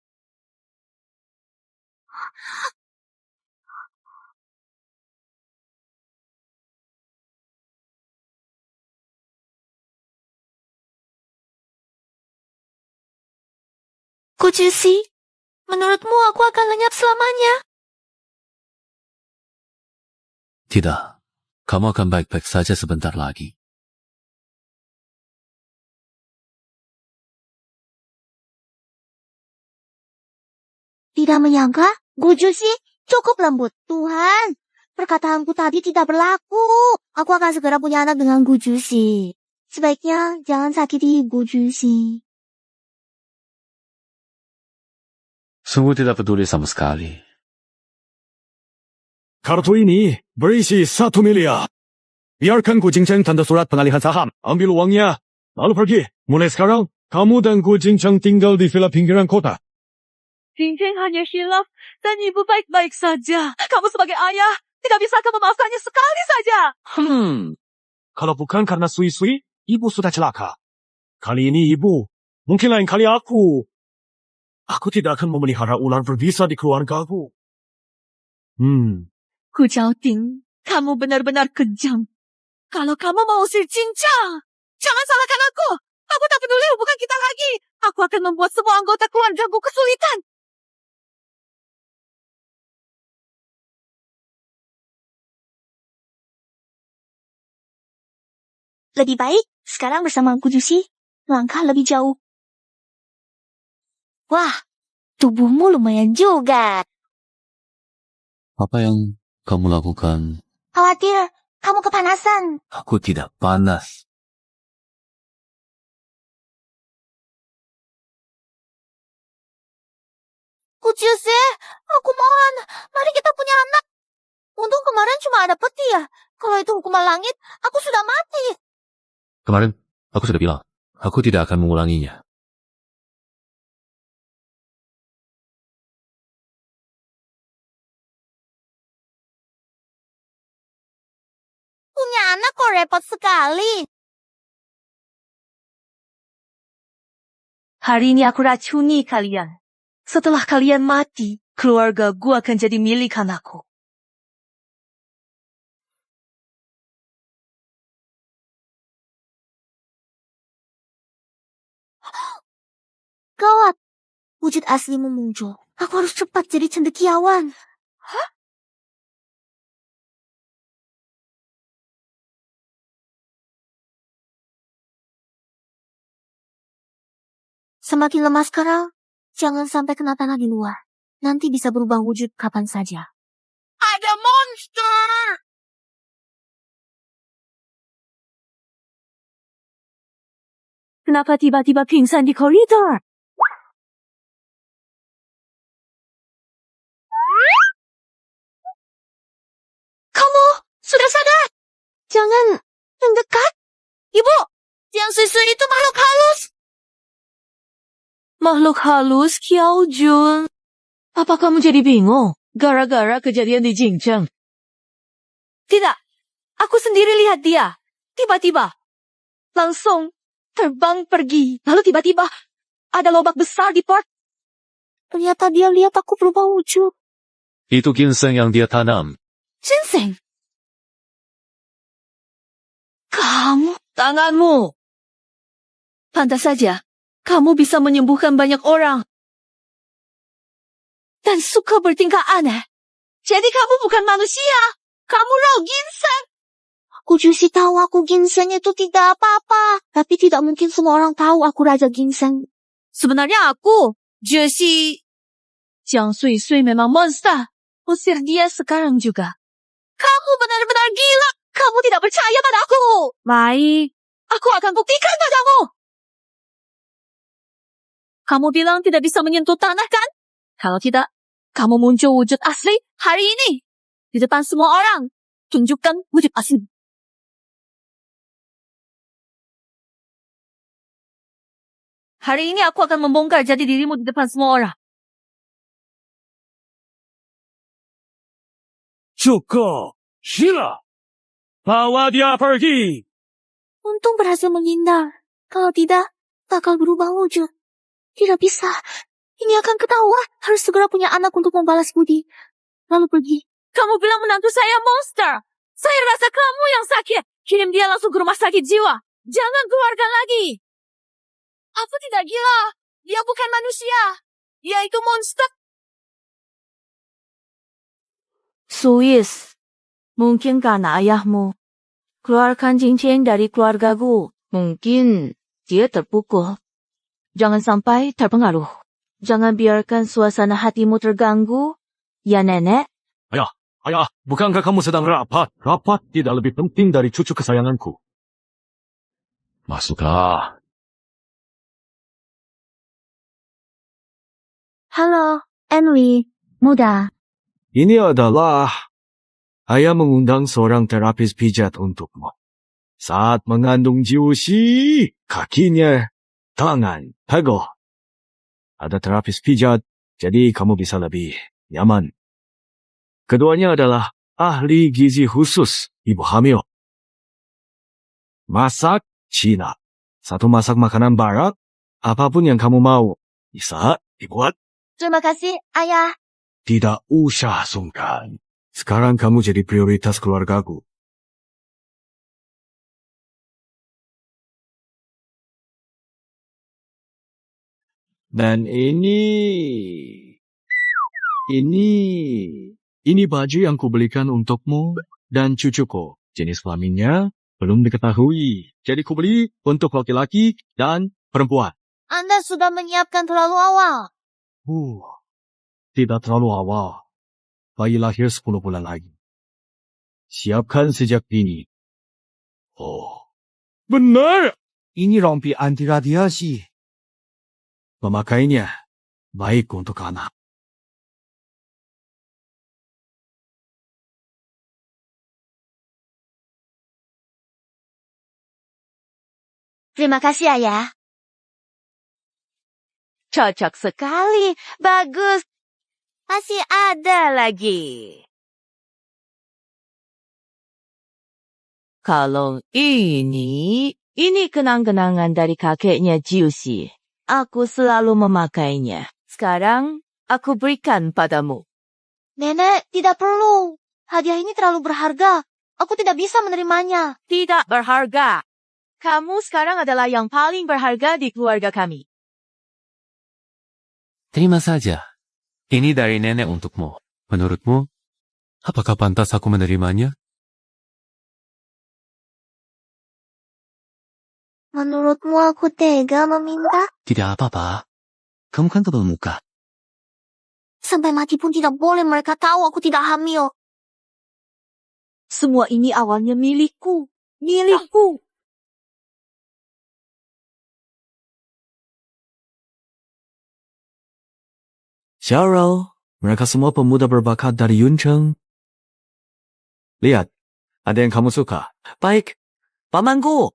Bu Jusi, menurutmu aku akan lenyap selamanya? Tidak. Kamu akan baik-baik saja sebentar lagi. Tidak menyangka, Bu Jusi cukup lembut. Tuhan, perkataanku tadi tidak berlaku. Aku akan segera punya anak dengan Bu Jusi. Sebaiknya jangan sakiti Bu Jusi. Sungguh tidak peduli sama sekali. Kartu ini berisi 1 miliar. Biarkan Gu Jingcheng tanda surat pengalihan saham. Ambil uangnya, lalu pergi. Mulai sekarang, kamu dan Gu Jingcheng tinggal di villa pinggiran kota. Jingcheng hanya hilaf dan ibu baik-baik saja. Kamu sebagai ayah, tidak bisakah memaafkannya sekali saja? Kalau bukan karena Sui-Sui, ibu sudah celaka. Kali ini ibu, mungkin lain kali aku. Aku tidak akan memelihara ular berbisa di keluargaku. Ku Jiaoting, kamu benar-benar kejam. Kalau kamu mau usir Jingcheng, jangan salahkan aku. Aku tak peduli hubungan kita lagi. Aku akan membuat semua anggota keluargaku kesulitan. Lebih baik sekarang bersama Bu Jusi, langkah lebih jauh. Wah, tubuhmu lumayan juga. Apa yang kamu lakukan? Khawatir kamu kepanasan. Aku tidak panas. Bu Jusi, aku mohon, mari kita punya anak. Untung kemarin cuma ada peti ya. Kalau itu hukuman langit, aku sudah mati. Kemarin, aku sudah bilang, aku tidak akan mengulanginya. Punya anak kok repot sekali. Hari ini aku racuni kalian. Setelah kalian mati, keluarga gua akan jadi milik anakku. Gawat, wujud aslimu muncul. Aku harus cepat jadi cendekiawan. Hah? Semakin lemah sekarang, jangan sampai kena tanah di luar. Nanti bisa berubah wujud kapan saja. Ada monster! Kenapa tiba-tiba pingsan di koridor? Kamu sudah sadar? Jangan mendekat. Ibu, yang susu itu makhluk halus. Makhluk halus, Kiao Jun. Apa kamu jadi bingung gara-gara kejadian di Jingcheng? Tidak, aku sendiri lihat dia. Tiba-tiba, langsung terbang pergi. Lalu tiba-tiba, ada lobak besar di port. Ternyata dia lihat aku berubah wujud. Itu ginseng yang dia tanam. Ginseng? Kamu, tanganmu. Pantas saja, kamu bisa menyembuhkan banyak orang. Dan suka bertingkah aneh. Jadi kamu bukan manusia. Kamu roh ginseng. Aku Jusi tahu aku ginseng itu tidak apa-apa. Tapi tidak mungkin semua orang tahu aku Raja Ginseng. Sebenarnya aku, Jusi. Jiang Sui-Sui memang monster. Usir dia sekarang juga. Kamu benar-benar gila. Kamu tidak percaya padaku. Baik, aku akan buktikan padamu. Kamu bilang tidak bisa menyentuh tanah kan? Kalau tidak, kamu muncul wujud asli hari ini. Di depan semua orang. Tunjukkan wujud asli. Hari ini aku akan membongkar jati dirimu di depan semua orang. Cukup. Sheila. Bawa dia pergi. Untung berhasil menghindar. Kalau tidak, bakal berubah wujud. Tidak bisa. Ini akan ketahuan. Harus segera punya anak untuk membalas budi. Lalu pergi. Kamu bilang menantu saya monster. Saya rasa kamu yang sakit. Kirim dia langsung ke rumah sakit jiwa. Jangan keluarkan lagi. Aku tidak gila. Dia bukan manusia. Dia itu monster. Suis, mungkin karena ayahmu. Keluarkan cincin dari keluargaku. Mungkin dia terpukul. Jangan sampai terpengaruh. Jangan biarkan suasana hatimu terganggu. Ya, Nenek. Ayah, bukankah kamu sedang rapat? Rapat tidak lebih penting dari cucu kesayanganku. Masuklah. Halo, Enwi. Muda. Ini adalah ayah mengundang seorang terapis pijat untukmu. Saat mengandung Jiuxi, kakinya, tangan, pegoh. Ada terapis pijat, jadi kamu bisa lebih nyaman. Keduanya adalah ahli gizi khusus ibu hamil. Masak Cina. Satu masak makanan barat, apapun yang kamu mau, bisa dibuat. Terima kasih, Ayah. Tidak usah sungkan. Sekarang kamu jadi prioritas keluargaku. Dan ini baju yang kubelikan untukmu dan cucuku. Jenis kelaminnya belum diketahui. Jadi kubeli untuk laki-laki dan perempuan. Anda sudah menyiapkan terlalu awal. Tidak terlalu awal. Bayi lahir 10 bulan lagi. Siapkan sejak dini. Oh, benar! Ini rompi anti radiasi. Memakainya baik untuk anak. Terima kasih, Ayah. Cocok sekali. Bagus. Masih ada lagi. Kalau ini kenang-kenangan dari kakeknya Jiuxi. Aku selalu memakainya. Sekarang, aku berikan padamu. Nenek, tidak perlu. Hadiah ini terlalu berharga. Aku tidak bisa menerimanya. Tidak berharga. Kamu sekarang adalah yang paling berharga di keluarga kami. Terima saja. Ini dari nenek untukmu. Menurutmu, apakah pantas aku menerimanya? Menurutmu aku tega meminta? Tidak apa-apa. Kamu kan tebal muka. Sampai mati pun tidak boleh mereka tahu aku tidak hamil. Semua ini awalnya milikku. Milikku. Xiaorou, mereka semua pemuda berbakat dari Yuncheng. Lihat, ada yang kamu suka. Baik, pamanku.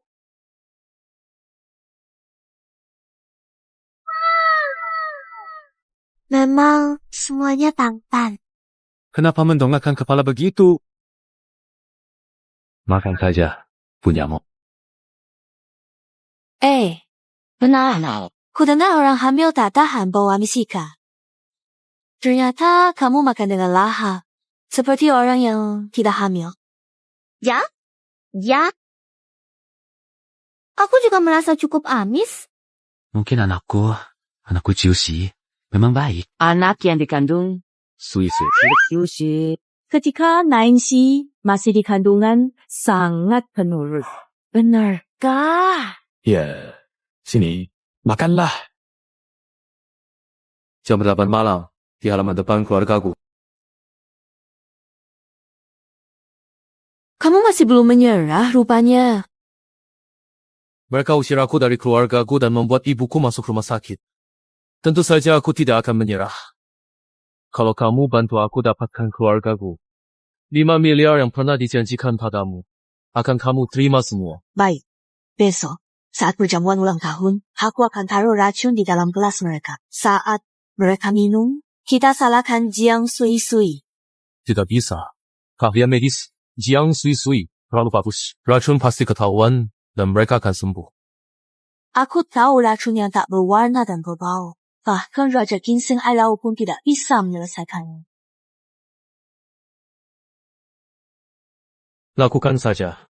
Memang semuanya tampan. Kenapa mendongakkan kepala begitu? Makan saja, punyamu. Benar. Kudengar orang hamil tak tahan bau Amisika. Ternyata kamu makan dengan lahap. Seperti orang yang tidak hamil. Ya? Ya? Aku juga merasa cukup amis. Mungkin anakku Jiuxi, memang baik. Anak yang dikandung Jiuxi. Ketika Nainxi masih di kandungan, sangat penurut. Benarkah? Ya, sini, makanlah. Jam 8 malam, di halaman depan keluargaku. Kamu masih belum menyerah rupanya. Mereka usir aku dari keluargaku dan membuat ibuku masuk rumah sakit. Tentu saja aku tidak akan menyerah. Kalau kamu bantu aku dapatkan keluargaku, 5 miliar yang pernah dijanjikan padamu, akan kamu terima semua. Baik, besok, saat perjamuan ulang tahun, aku akan taruh racun di dalam gelas mereka. Saat mereka minum, kita salahkan Jiang Sui-Sui. Tidak bisa. Keahlian medis, Jiang Sui-Sui, terlalu bagus. Racun pasti ketahuan, dan mereka akan sembuh. Aku tahu racun yang tak berwarna dan berbau. Bahkan Raja Ginseng Ailau pun tidak bisa menyelesaikannya. Lakukan saja.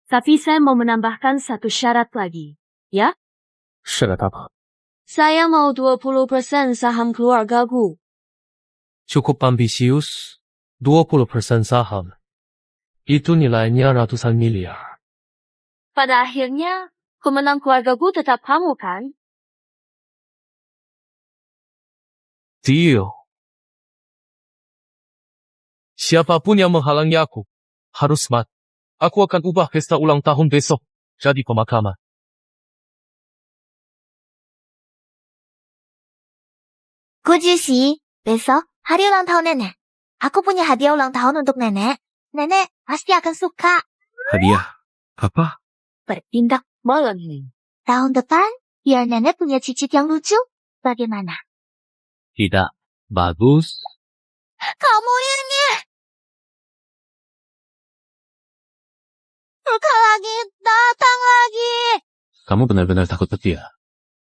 Tapi saya mau menambahkan satu syarat lagi. Ya? Syarat apa? Saya mau 20% saham keluargaku. Cukup ambisius, 20% saham. Itu nilainya ratusan miliar. Pada akhirnya, pemenang keluargaku tetap kamu kan? Deal. Siapapun yang menghalangi aku, harus mati. Aku akan ubah pesta ulang tahun besok jadi pemakaman. Gujushi, besok hari ulang tahun nenek. Aku punya hadiah ulang tahun untuk nenek. Nenek pasti akan suka. Hadiah? Apa? Bertindak bolong. Tahun depan, biar nenek punya cicit yang lucu. Bagaimana? Tidak. Bagus. Kamu ini! Luka lagi, datang lagi. Kamu benar-benar takut petir?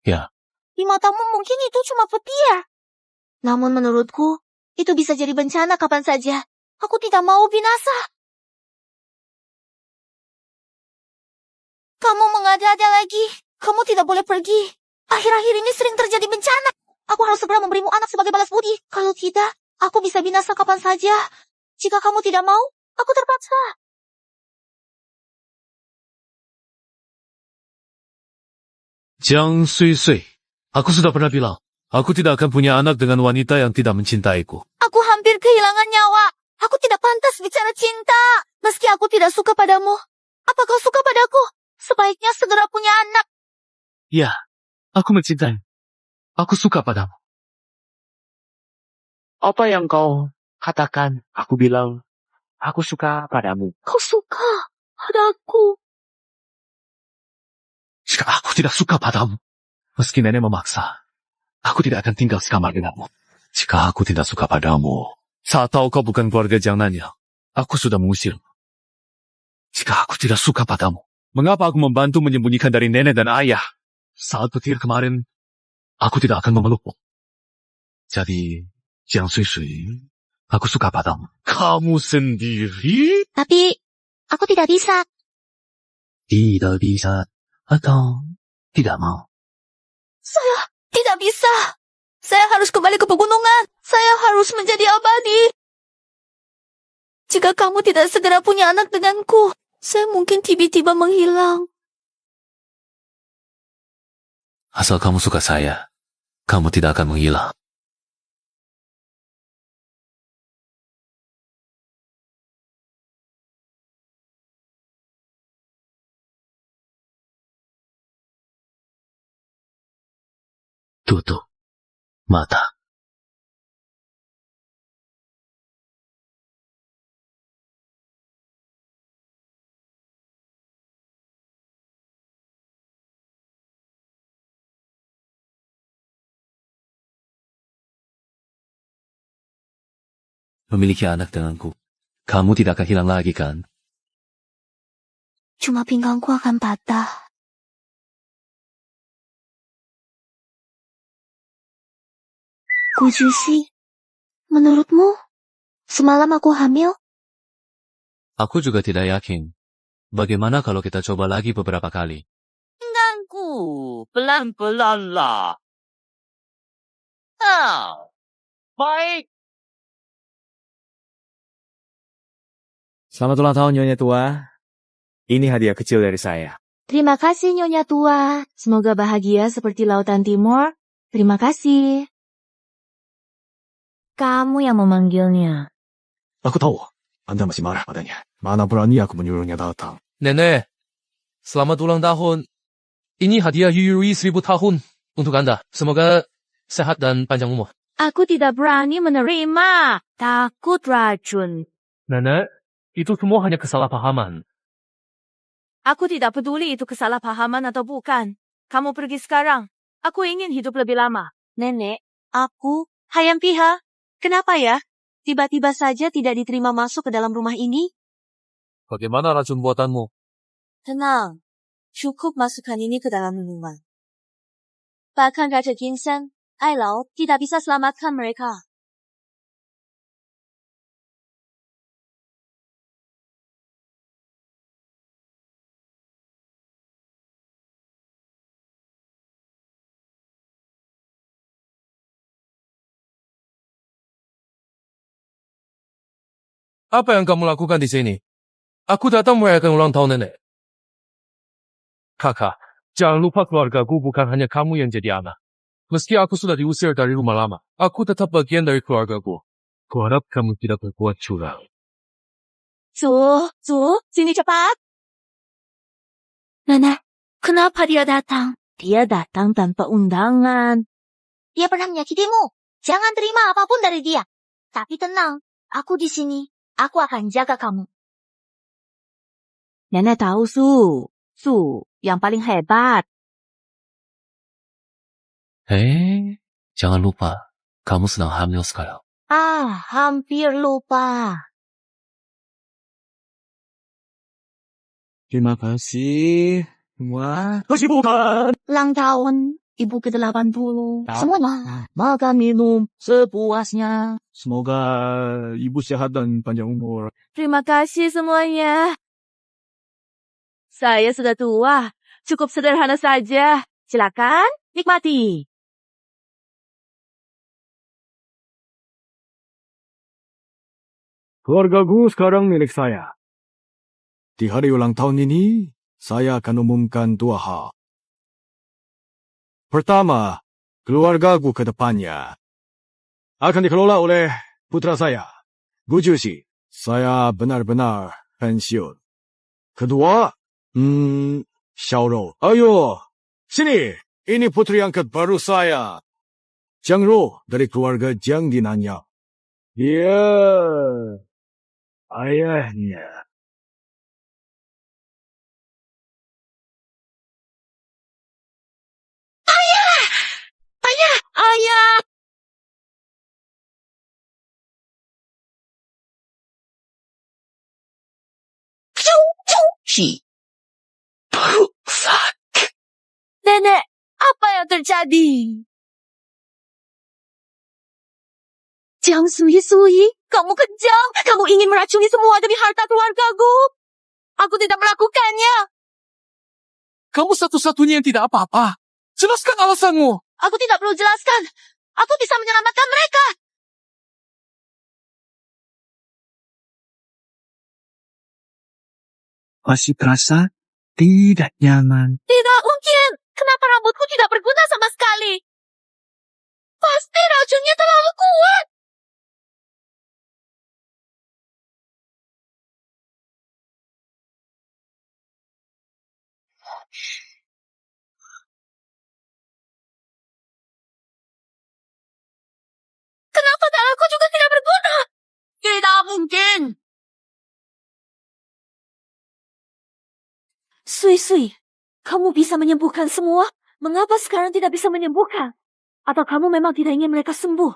Ya. Di matamu mungkin itu cuma petir. Namun menurutku, itu bisa jadi bencana kapan saja. Aku tidak mau binasa. Kamu mengada-ada lagi. Kamu tidak boleh pergi. Akhir-akhir ini sering terjadi bencana. Aku harus segera memberimu anak sebagai balas budi. Kalau tidak, aku bisa binasa kapan saja. Jika kamu tidak mau, aku terpaksa. Jiang Sui-Sui. Aku sudah pernah bilang, aku tidak akan punya anak dengan wanita yang tidak mencintaiku. Aku hampir kehilangan nyawa. Aku tidak pantas bicara cinta. Meski aku tidak suka padamu. Apa kau suka padaku? Sebaiknya segera punya anak. Ya, aku mencintai. Aku suka padamu. Apa yang kau katakan? Aku bilang, aku suka padamu. Kau suka padaku? Jika aku tidak suka padamu, meski nenek memaksa, aku tidak akan tinggal sekamar denganmu. Jika aku tidak suka padamu, saat tahu kau bukan keluarga Jiang Nanya, aku sudah mengusirmu. Jika aku tidak suka padamu, mengapa aku membantu menyembunyikan dari nenek dan ayah? Saat petir kemarin, aku tidak akan memelukmu. Jadi, Jiang Sui-Sui, aku suka padamu. Kamu sendiri? Tapi, aku tidak bisa. Tidak bisa, atau tidak mau. Saya tidak bisa. Saya harus kembali ke pegunungan. Saya harus menjadi abadi. Jika kamu tidak segera punya anak denganku, saya mungkin tiba-tiba menghilang. Asal kamu suka saya, kamu tidak akan menghilang. Tutup mata. Memiliki anak denganku, kamu tidak akan hilang lagi kan? Cuma pinggangku akan patah. Gujushi, menurutmu, semalam aku hamil? Aku juga tidak yakin. Bagaimana kalau kita coba lagi beberapa kali? Pinggangku, pelan-pelan lah. Baik. Selamat ulang tahun Nyonya Tua. Ini hadiah kecil dari saya. Terima kasih Nyonya Tua. Semoga bahagia seperti lautan timur. Terima kasih. Kamu yang memanggilnya. Aku tahu. Anda masih marah padanya. Mana berani aku menyuruhnya datang. Nenek, selamat ulang tahun. Ini hadiah Yuyui 1000 tahun untuk Anda. Semoga sehat dan panjang umur. Aku tidak berani menerima. Takut racun. Nenek, itu semua hanya kesalahpahaman. Aku tidak peduli itu kesalahpahaman atau bukan. Kamu pergi sekarang. Aku ingin hidup lebih lama. Nenek, aku, Hayam Piha. Kenapa ya? Tiba-tiba saja tidak diterima masuk ke dalam rumah ini? Bagaimana racun buatanmu? Tenang. Cukup masukkan ini ke dalam minuman. Bahkan Raja Ginseng, Ailau tidak bisa selamatkan mereka. Apa yang kamu lakukan di sini? Aku datang merayakan ulang tahun nenek. Kakak, jangan lupa keluargaku bukan hanya kamu yang jadi anak. Meski aku sudah diusir dari rumah lama, aku tetap bagian dari keluargaku. Kuharap kamu tidak berbuat curang. Sini cepat. Nenek, kenapa dia datang? Dia datang tanpa undangan. Dia pernah menyakitimu. Jangan terima apapun dari dia. Tapi tenang, aku di sini. Aku akan jaga kamu. Nenek tahu Su yang paling hebat. Jangan lupa, kamu sedang hamil sekarang. Hampir lupa. Terima kasih. Semua. Kesibukan. Ulang tahun ibu ke-80. Semuanya makan minum sepuasnya. Semoga ibu sehat dan panjang umur. Terima kasih semuanya. Saya sudah tua. Cukup sederhana saja. Silakan, nikmati. Keluargaku sekarang milik saya. Di hari ulang tahun ini, saya akan umumkan 2 hal. Pertama, keluargaku ke depannya akan dikelola oleh putra saya, Gujushi. Saya benar-benar pensiun. Kedua, Xiaoro. Ayo, sini. Ini putri angkat baru saya. Jiang Ro dari keluarga Jiang di Nanyang. Dia ayahnya. Ayah! Nenek, apa yang terjadi? Jiang Sui, kamu kejam. Kamu ingin meracuni semua demi harta keluargaku. Aku tidak melakukannya. Kamu satu-satunya yang tidak apa-apa. Jelaskan alasanmu. Aku tidak perlu jelaskan. Aku bisa menyelamatkan mereka. Masih terasa tidak nyaman. Tidak mungkin. Kenapa rambutku tidak berguna sama sekali? Pasti racunnya terlalu kuat. Kenapa darahku juga tidak berguna? Tidak mungkin. Sui, kamu bisa menyembuhkan semua? Mengapa sekarang tidak bisa menyembuhkan? Atau kamu memang tidak ingin mereka sembuh?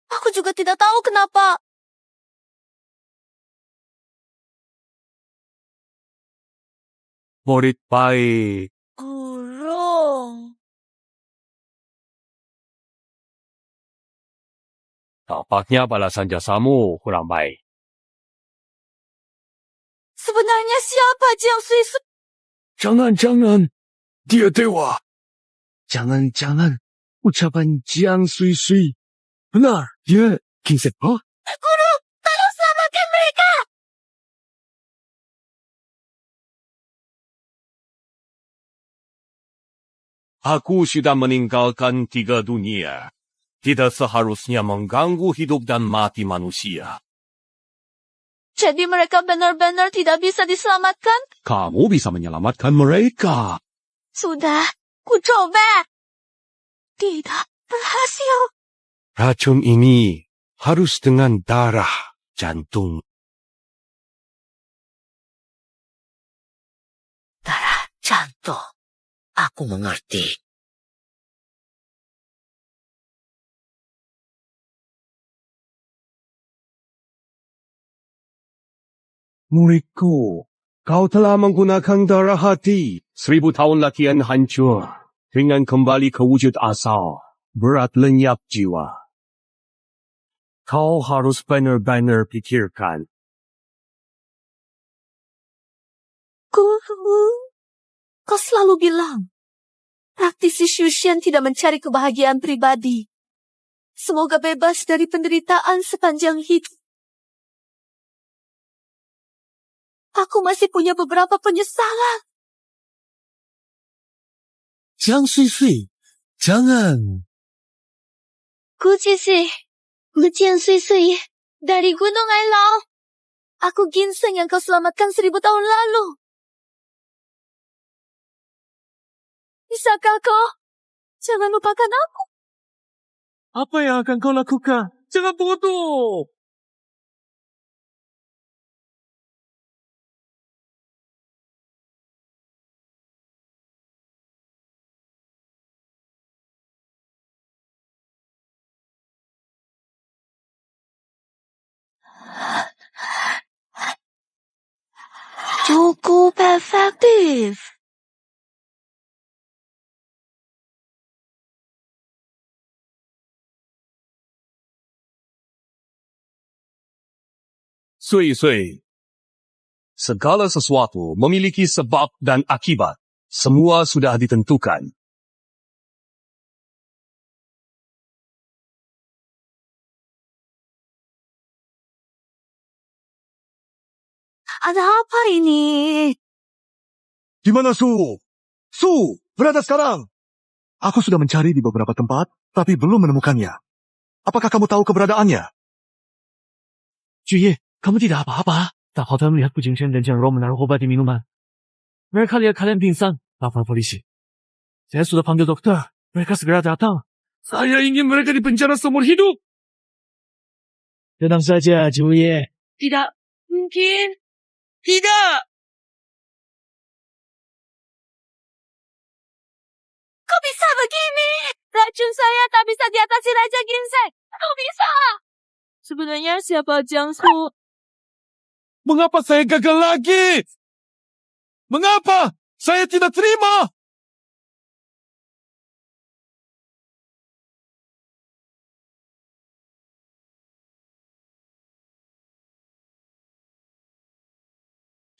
Aku juga tidak tahu kenapa. Murid baik. Guru. Tampaknya balasan jasamu kurang baik. Sebenarnya siapa Jiang Sui? Jangan. Dia dewa. Jangan-jangan ucapan Jiang Sui. Benar, dia King Sepo. Guru, tolong selamatkan mereka. Aku sudah meninggalkan 3 dunia. Tidak seharusnya mengganggu hidup dan mati manusia. Jadi mereka benar-benar tidak bisa diselamatkan? Kamu bisa menyelamatkan mereka. Sudah, ku coba. Tidak berhasil. Racun ini harus dengan darah jantung. Darah jantung. Aku mengerti. Muridku, kau telah menggunakan darah hati. 1000 tahun latihan hancur. Dengan kembali ke wujud asal. Berat lenyap jiwa. Kau harus benar-benar pikirkan. Guru, kau selalu bilang, praktisi Shushan tidak mencari kebahagiaan pribadi. Semoga bebas dari penderitaan sepanjang hidup. Aku masih punya beberapa penyesalan. Jiang Sui, jangan. Gu Qixi, Gu Jian Sui Sui, dari Gunung Ailau. Aku ginseng yang kau selamatkan 1000 tahun lalu. Bisakah kau? Jangan lupakan aku. Apa yang akan kau lakukan? Jangan bodoh. Cukup efektif. Sui-sui. Segala sesuatu memiliki sebab dan akibat. Semua sudah ditentukan. Ada apa ini? Di mana Su? Su, berada sekarang. Aku sudah mencari di beberapa tempat, tapi belum menemukannya. Apakah kamu tahu keberadaannya? Juye, kamu tidak apa-apa. Tak hotel melihat kucing Shen dan Jiang Rou menaruh obat di minuman. Mereka lihat kalian pingsan. Lapor polisi. Saya sudah panggil dokter. Mereka segera datang. Saya ingin mereka dipenjara seumur hidup. Tenang saja, Juye. Tidak mungkin. Tidak. Kok bisa begini? Racun saya tak bisa diatasi Raja Ginseng. Kok bisa? Sebenarnya siapa Jiang Su? Mengapa saya gagal lagi? Mengapa? Saya tidak terima.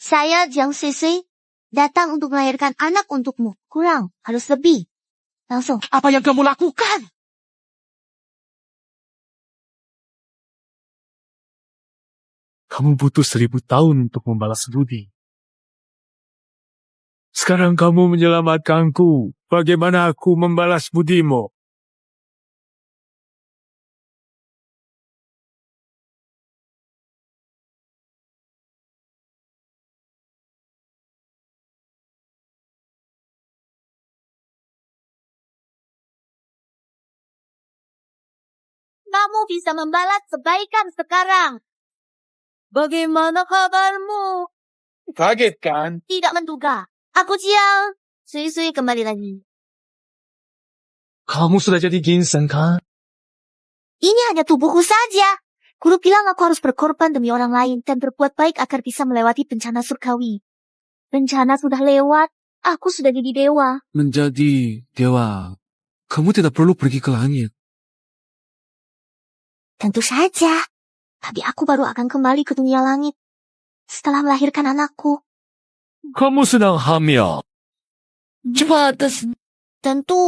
Saya Jiang Sisi datang untuk melahirkan anak untukmu. Kurang, harus lebih. Langsung. Apa yang kamu lakukan? Kamu butuh 1000 tahun untuk membalas budi. Sekarang kamu menyelamatkanku. Bagaimana aku membalas budimu? Kamu bisa membalas kebaikan sekarang. Bagaimana kabarmu? Kaget kan? Tidak menduga. Aku Jiang. Sui-sui kembali lagi. Kamu sudah jadi ginseng kan? Ini hanya tubuhku saja. Guru bilang aku harus berkorban demi orang lain dan berbuat baik agar bisa melewati bencana surgawi. Bencana sudah lewat. Aku sudah jadi dewa. Menjadi dewa, kamu tidak perlu pergi ke langit. Tentu saja. Tapi aku baru akan kembali ke dunia langit setelah melahirkan anakku. Kamu sedang hamil. Cepat. Tentu,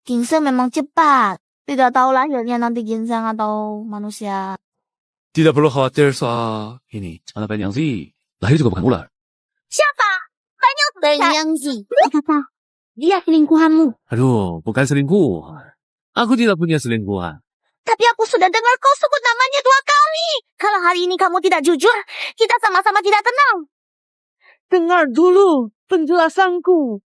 ginseng memang cepat. Tidak tahu lahirnya nanti ginseng atau manusia. Tidak perlu khawatir soal ini. Anak Penyangzi, lahir juga bukan ular. Siapa? Penyangzi. Kata, dia selingkuhanmu. Aduh, bukan selingkuh. Aku tidak punya selingkuhan. Tapi aku sudah dengar kau sebut namanya 2 kali. Kalau hari ini kamu tidak jujur, kita sama-sama tidak tenang. Dengar dulu penjelasanku.